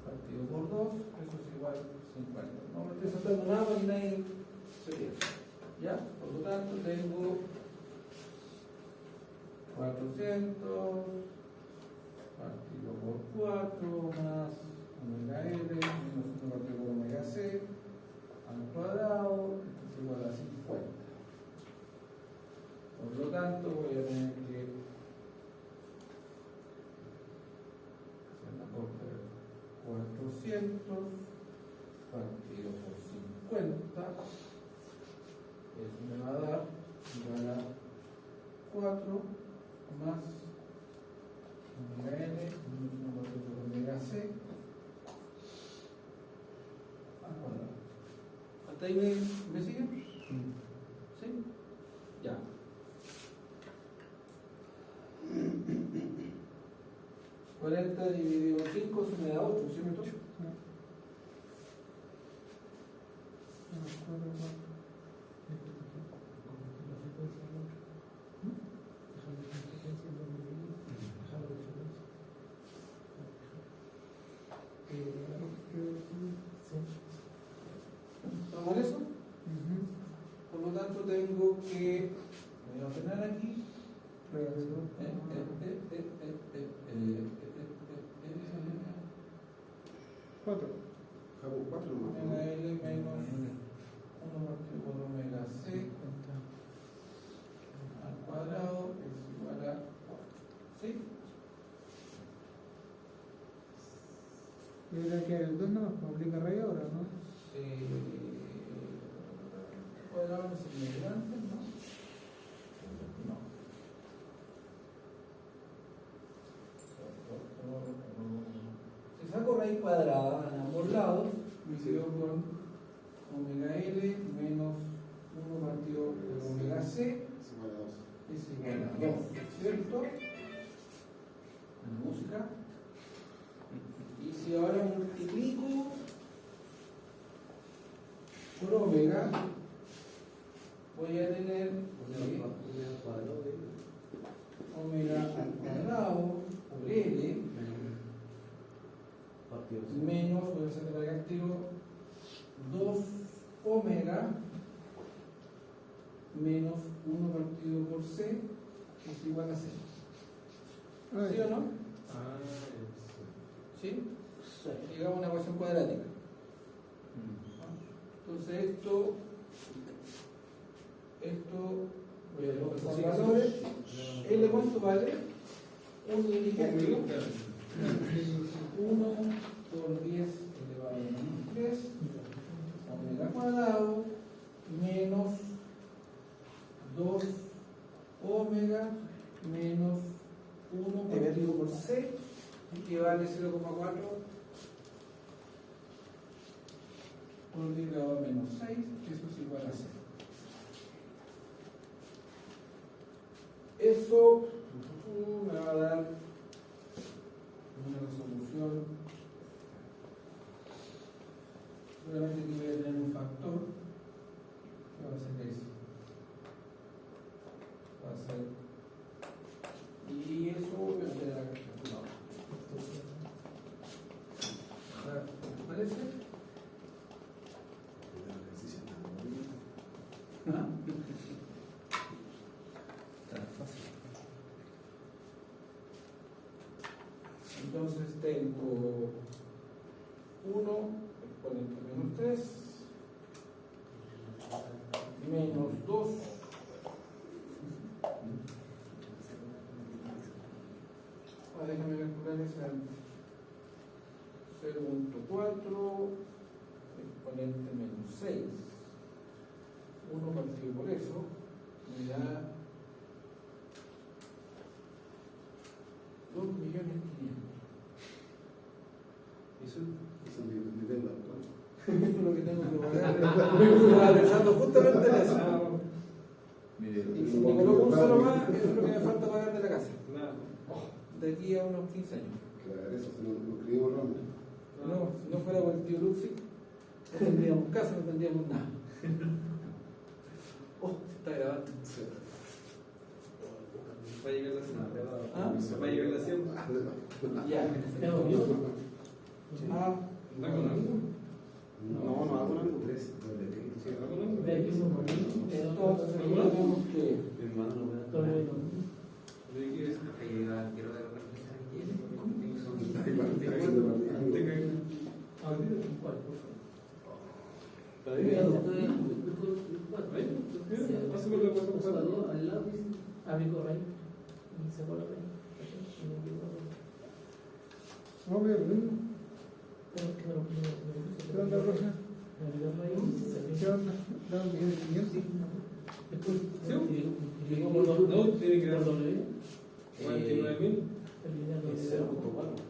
partido por 2, eso es igual a 50. No me estoy saltando nada para que nadie se pierda. ¿Ya? Por lo tanto, tengo 400 partido por 4 más omega L menos 1 partido por omega C al cuadrado, esto es igual a 50. Por lo tanto, voy a tener que hacer la corta de 400 partido por 50. Eso me va a dar igual a 4 más omega L menos 1 partido por omega C al cuadrado. ¿Hasta ahí me siguen? ¿Sí? Ya. 40 dividido por 5, eso me da 8, ¿cierto? ¿Estamos en eso? Por lo tanto, tengo que voy a ordenar aquí. Cuatro. Omega L menos 1 partido por omega C al cuadrado es igual a 4. ¿Sí? Yo diría que el 2 no nos aplica raíz ahora, ¿no? Cuadrado es inmigrante, ¿no? No. Si saco raíz cuadrada en ambos lados, me quedo con omega L menos 1 partido por omega C es igual a 2, ¿cierto? En música. Y si ahora multiplico por omega, voy a tener omega menos 1 partido por c es igual a c. ¿Sí o no? ¿Sí? Llegamos a una ecuación cuadrática. Entonces voy a ver los valores. ¿L cuánto vale? 1 y 10. 1 por 10 elevado a menos 3 omega cuadrado menos 2 omega menos 1 partido por c que vale 0,4 por 10 elevado a menos 6, que eso es igual a 0. Eso me va a dar una resolución. Seguramente aquí voy a tener un factor que va a ser ese. Va a ser. Y eso voy a tener acá calculado. ¿Te parece? ¿Ah? Entonces tengo 1 exponente menos 3 menos 2 déjame calcular ese antes. 0.4 exponente menos 6 1 partido por eso me da 2.500.000. Eso es mi deuda actual. Eso es lo que tengo que pagar. Estaba pensando justamente en eso. Y si me coloco un solo más, eso es lo que me falta pagar de la casa. De aquí a unos 15 años. Claro, eso se lo escribimos realmente. No, si no fuera por el tío Luxi, no tendríamos casa, no tendríamos nada. Oh, se está grabando. Va a llegar la cena. ¿Ah? Va a llegar la cena. Ya. Ah, ¿Está con algo? No, hago un ángulo 3. ¿Está con algo? entonces tenemos que. Mi hermano no me da todo. ¿De qué es? Quiero dar una al lado dice amigo rey y se pone rey. Vamos a ver, ¿qué onda, Rosa? ¿Qué onda? ¿Da un millón de 500? No, tiene que dar 49.000. Es 0.4.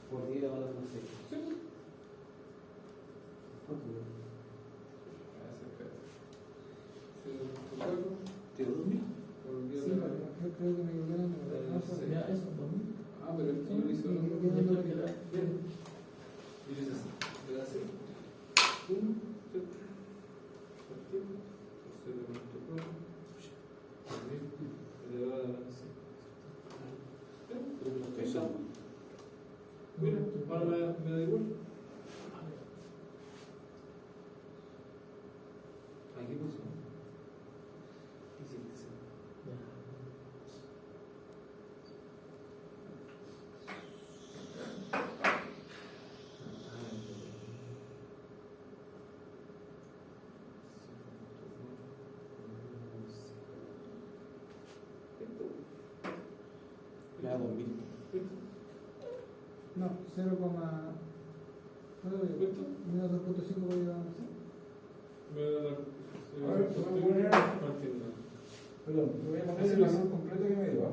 Por 10 elevado a menos 6. ¿Te dormí? Creo que me equivocaron. Ya, eso, Ah, pero esto lo hizo bien. y dices así. Le das 1, partido, 0.4, elevado a menos 6. Eso. Mira, ahora me da igual. Aquí puso. ¿Qué hiciste? Me da 2000. No, 0, menos 2.5 por llevar. Perdón, me voy a poner el valor completo que me dio.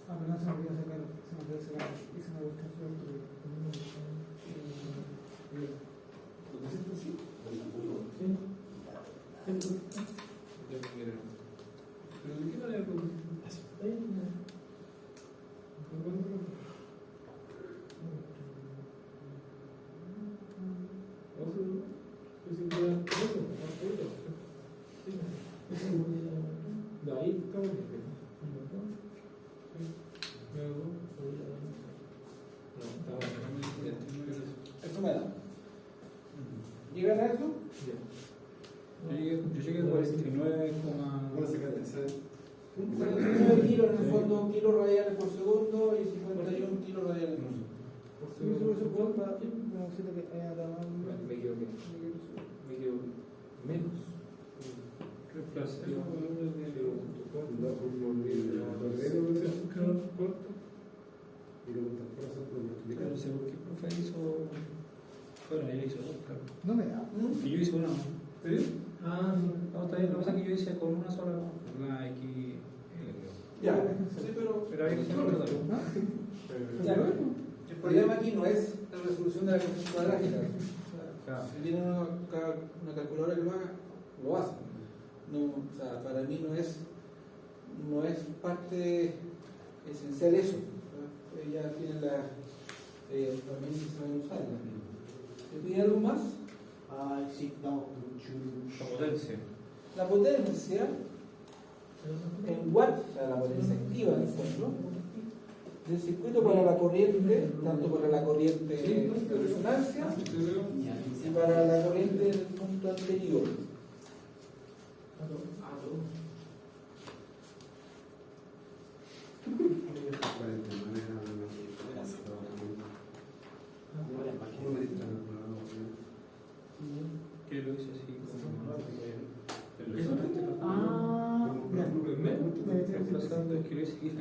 Ah, pero no se me olvidó sacar. Se me olvidó sacar. Hice una cuestión sobre. ¿Lo hiciste así? ¿Pero de qué manera lo de ahí estamos bien. No, estamos bien. Eso 49, ¿Cómo se queda? 49 kilos en el fondo, kilos radianes por segundo y 51 kilos radianes por segundo. Sí, eso puede para no sé lo que haya dado. Me equivoqué. Me equivoqué. Menos. Claro, sé por qué el profe hizo. Bueno, ella hizo dos, claro. No me da. Y yo hice una. ¿Sí? Ah, sí. No, está bien. Lo que pasa es que yo hice con una sola, la X. Ya, sí, pero. Pero hay que hacerlo, ¿verdad? Ya, el problema aquí no es la resolución de la ecuación cuadrática. Claro. Si tiene una calculadora que lo haga, lo hace. No, o sea, para mí no es parte esencial eso. Ella tiene la también saben usarla. ¿Te pide algo más? Ay, sí, no. La potencia. La potencia en watt, o sea, la potencia activa en el fondo, del circuito para la corriente, tanto para la corriente de resonancia y para la corriente del punto anterior. Que lo hice así. Ah, Reemplazando el que lo hice aquí.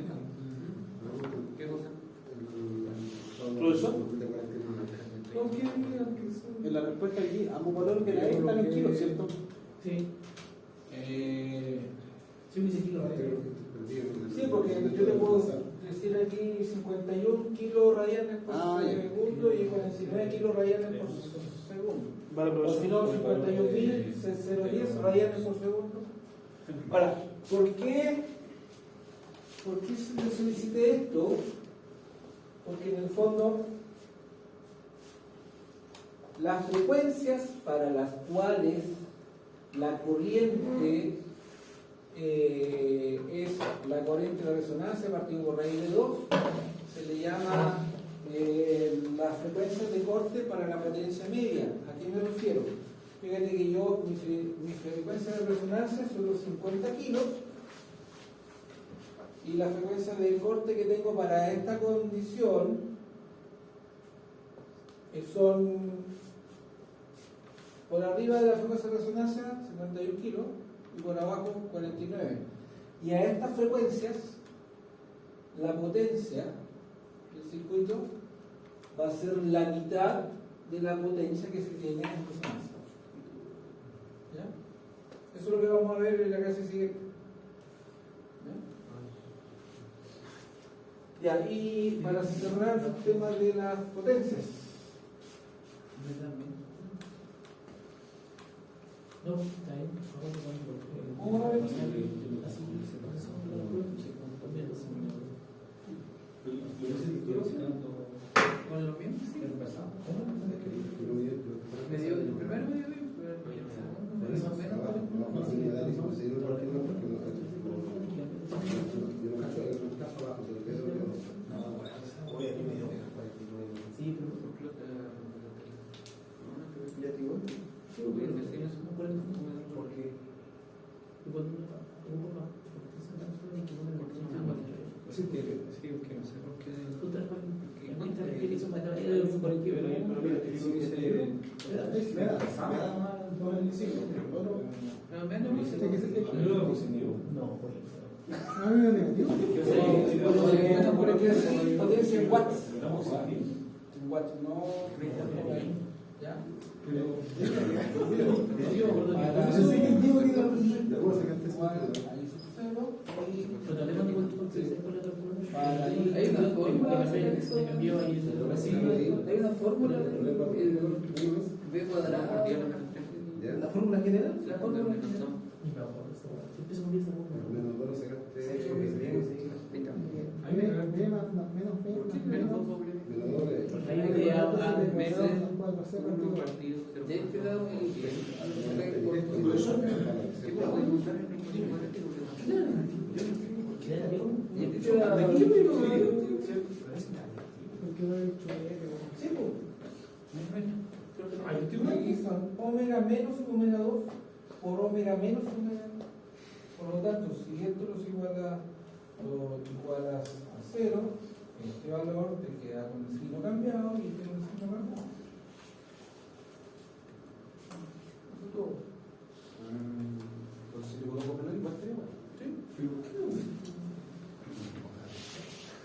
¿Qué cosa? ¿Profesor? No, ¿qué digan que son? En la respuesta aquí, ambos valores de la E están en kilos, ¿cierto? Sí. Sí, me dice kilo. Sí, porque yo le puedo decir aquí 51 kilos radianes por segundo y 49 kilos radianes por segundo. Vale, O profesor. si no, 51.010 radianes por segundo. Ahora, ¿por qué le solicité esto? Porque en el fondo, las frecuencias para las cuales la corriente es la corriente de resonancia partido por raíz de 2, se le llama las frecuencias de corte para la potencia media. ¿A qué me refiero? Fíjate que yo, mi frecuencia de resonancia son los 50 kilos y la frecuencia de corte que tengo para esta condición son por arriba de la frecuencia de resonancia 51 kilos y por abajo 49. Y a estas frecuencias la potencia del circuito va a ser la mitad de la potencia que se tiene en resonancia. ¿Ya? Eso es lo que vamos a ver en la clase siguiente. ¿Ya? Ya, y para cerrar el tema de las potencias. No, está bien. ¿Cómo va a ver? ¿Con lo mismo? Sí. Me dio el primero, me dio bien, pero el segundo, Sí, pero ¿Por qué? Sí, que no sé por qué. a mí me negativo. Potencia en watts. En watts, no. ¿Ya? Hay una fórmula de eso. Hay una fórmula B cuadrado. ¿La fórmula general? La fórmula general. Menos 2 lo sacaste. Menos Aquí son omega menos omega 2 por omega menos omega. Por lo tanto, si esto es igual a 0, este valor te queda con el signo cambiado y este con el signo cambiado. Eso es todo. Entonces, si yo coloco menos, igual estaría igual. ¿Sí?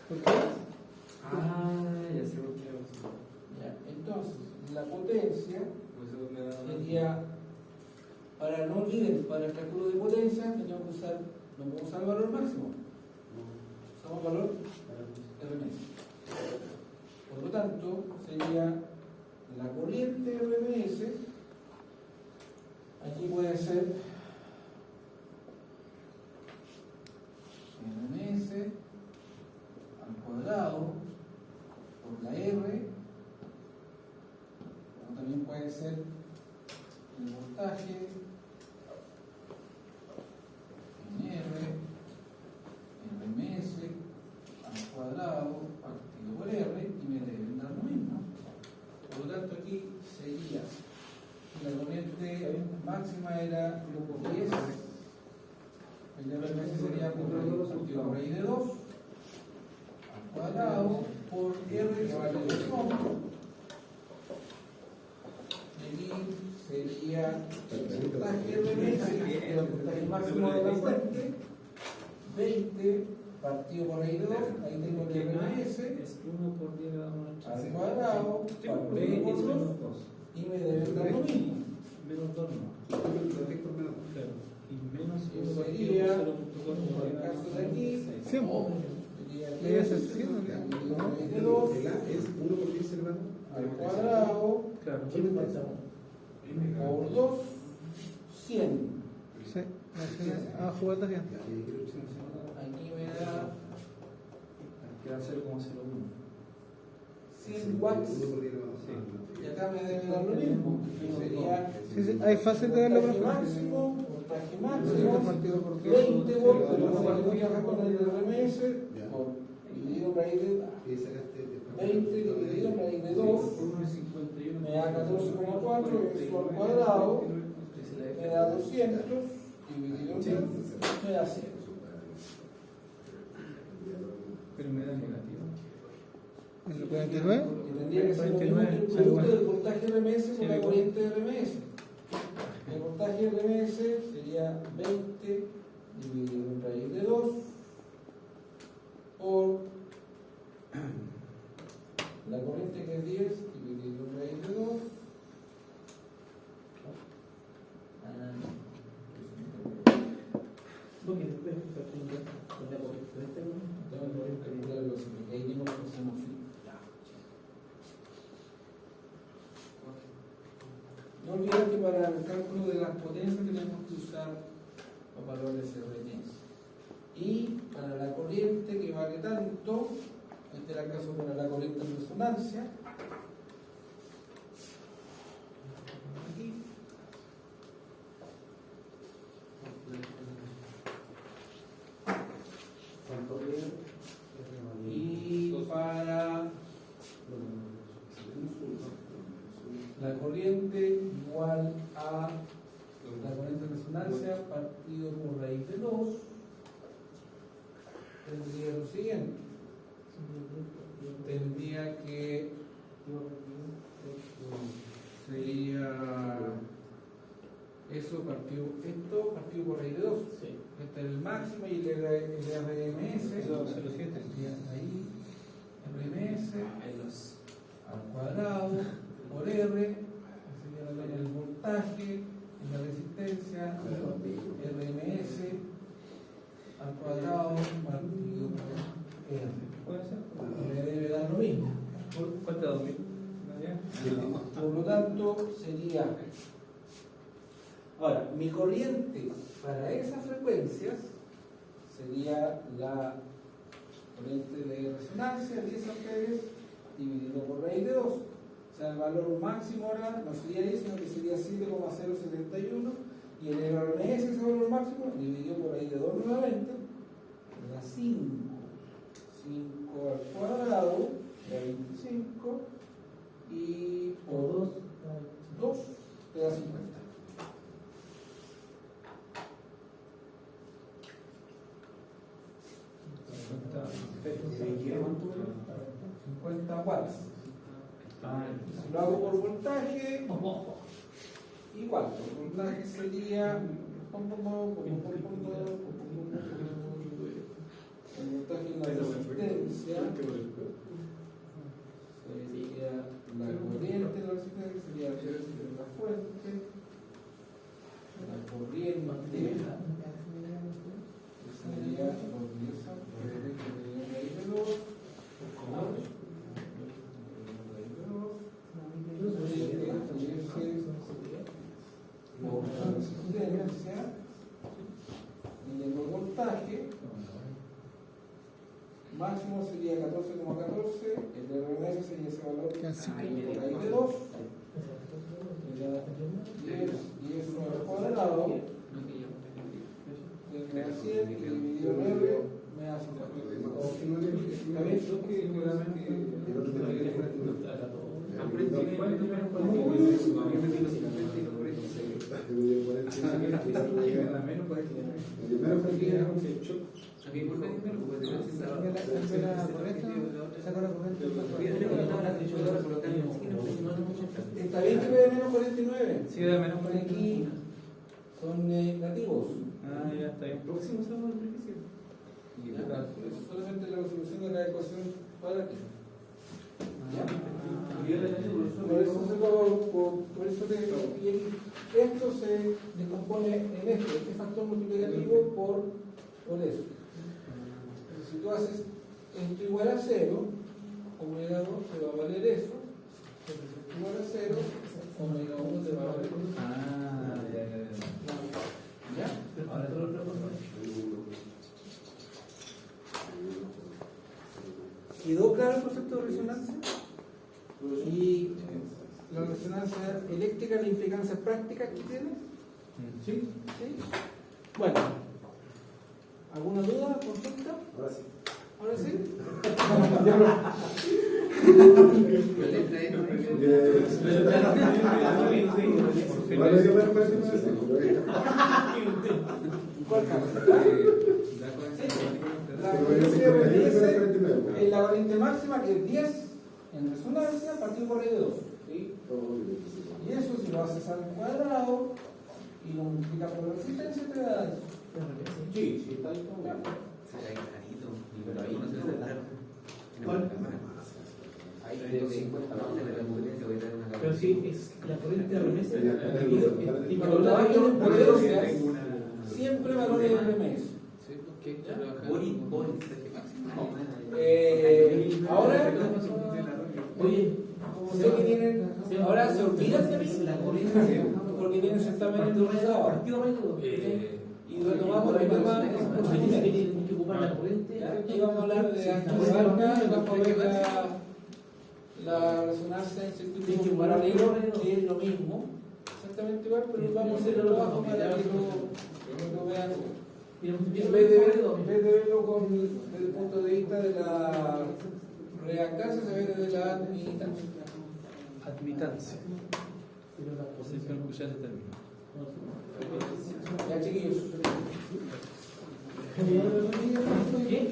¿Por qué? Ya sé por qué. Ya, entonces, la potencia Pues eso me da sería, para no olviden, para el cálculo de potencia teníamos que usar, no podemos usar el valor máximo, usamos el valor RMS. Por lo tanto, sería la corriente RMS, aquí puede ser RMS al cuadrado por la R, o también puede ser el voltaje en RMS al cuadrado partido por R, y me deben dar lo mismo. Por lo tanto, aquí sería, la corriente máxima era 10, el RMS sería partido por raíz de 2 al cuadrado por R, que vale 2 ohms. Aquí sería el voltaje RMS, el voltaje máximo de la fuente, 20 partido por raíz de 2, ahí tengo el RMS, Es 1 por 10 al cuadrado, partido por 2, y me debe dar lo mismo. Menos 2 no. Claro. Y menos Que 1 sería, partido por 0.4 en el caso de aquí, Sí, sería debe 10 ser 100, partido ¿no? por raíz de 2 Es 1 por 10 hermano. al cuadrado Claro. por 2, 100. Sí, jugar también. Aquí me da Queda 0,01. 100 watts. Y acá me debe dar lo mismo. Sería Sí, sí, hay fácil de verlo, voltaje profe. máximo, voltaje Sí, máximo, partido por 20 volts, pero no voy a con el RMS, por dividido en raíz de 20 dividido en raíz de 2, me da 14,4, eso al cuadrado, me da 200, dividido en 2, me da 100. Pero me da negativo. ¿En el 49? Y tendría que ser lo mismo que el producto del voltaje RMS con la corriente RMS. El voltaje RMS sería 20 dividido en raíz de 2 por la corriente, que es 10 dividido en raíz de 2. Porque después con la corriente Tengo que calcularlo, porque ahí mismo lo hacemos fin. No olviden que para el cálculo de las potencias tenemos que usar los valores RMS. Y para la corriente que vale tanto, este era el caso para la corriente en resonancia, aquí, y para la corriente igual a la corriente de resonancia partido por raíz de 2, tendría lo siguiente. Tendría que sería eso esto partido por raíz de 2. Este es el máximo y el RMS ahí, RMS al cuadrado por R, sería el voltaje, la resistencia, RMS al cuadrado partido por R. ¿Puede ser? Me debe dar lo mismo. ¿Cuánto da 2000? Por lo tanto, sería. Ahora, mi corriente para esas frecuencias sería la corriente de resonancia, 10 amperes, dividido por raíz de 2. O sea, el valor máximo ahora no sería 10, sino que sería 7,071. Y el RMS, ese valor máximo, dividido por raíz de 2 nuevamente, da 5. 5 al cuadrado, da 25. Y por 2 te da 50. 50 watts. Si lo hago por voltaje, igual, el voltaje sería el voltaje en la resistencia sería la corriente de la resistencia, sería la fuente, la corriente sería raíz de 2, la resistencia y el voltaje máximo sería 14,14, el de referencia sería ese valor raíz de 2, y es un cuadrado me da 100 y dividido 9 me da 50. Está bien que me dé menos 49. Sí, da menos por aquí son negativos. Ah, ya está bien. Próximo sábado el beneficio. Es solamente la resolución de la ecuación para aquí. Por eso esto se descompone en este factor multiplicativo por eso. Si tú haces esto igual a 0, omega 2 te va a valer eso. Esto igual a 0, omega 1 te va a valer eso. Ah, ¿Ya? Ahora todo lo ¿Quedó claro el concepto de resonancia? Y la resonancia eléctrica, la implicancia práctica que tiene. ¿Sí? ¿Sí? Bueno, ¿alguna duda, consulta? Ahora sí. ¿Ahora sí? ¿Cuál en la corriente máxima, que es 10 en resonancia, partido por raíz de 2. ¿Sí? Y eso, si lo haces al cuadrado y lo multiplicas por la resistencia, te da eso. Sí, está ahí como pero ahí no se puede dar. Ahí tengo 50 más de la potencia, voy a dar una. Pero sí, es la corriente remesa. Y para los lados potencias, siempre valores de RMS. Ahora, Oye, como sé que tienen, ahora se olvidan de mí porque tienen certamente organizado. Y retomamos el tema tienen que ocupar la corriente. y vamos a hablar de antibarca y vamos a ver la resonancia en circuito paralelo, que es lo mismo, exactamente igual, pero vamos a hacer el trabajo para que lo vean. En vez de verlo desde el punto de vista de la reactancia, se ve desde la admitancia. Admitancia. Posición cuya se termina. Ya, chiquillos. ¿Qué?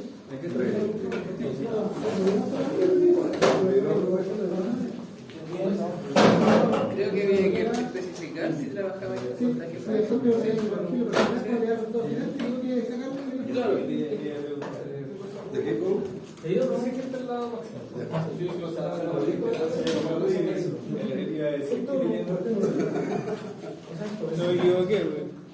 Creo que había que especificar si trabajaba en el contagio. Claro. ¿De qué color? No sé qué está al lado máximo. No me equivoqué,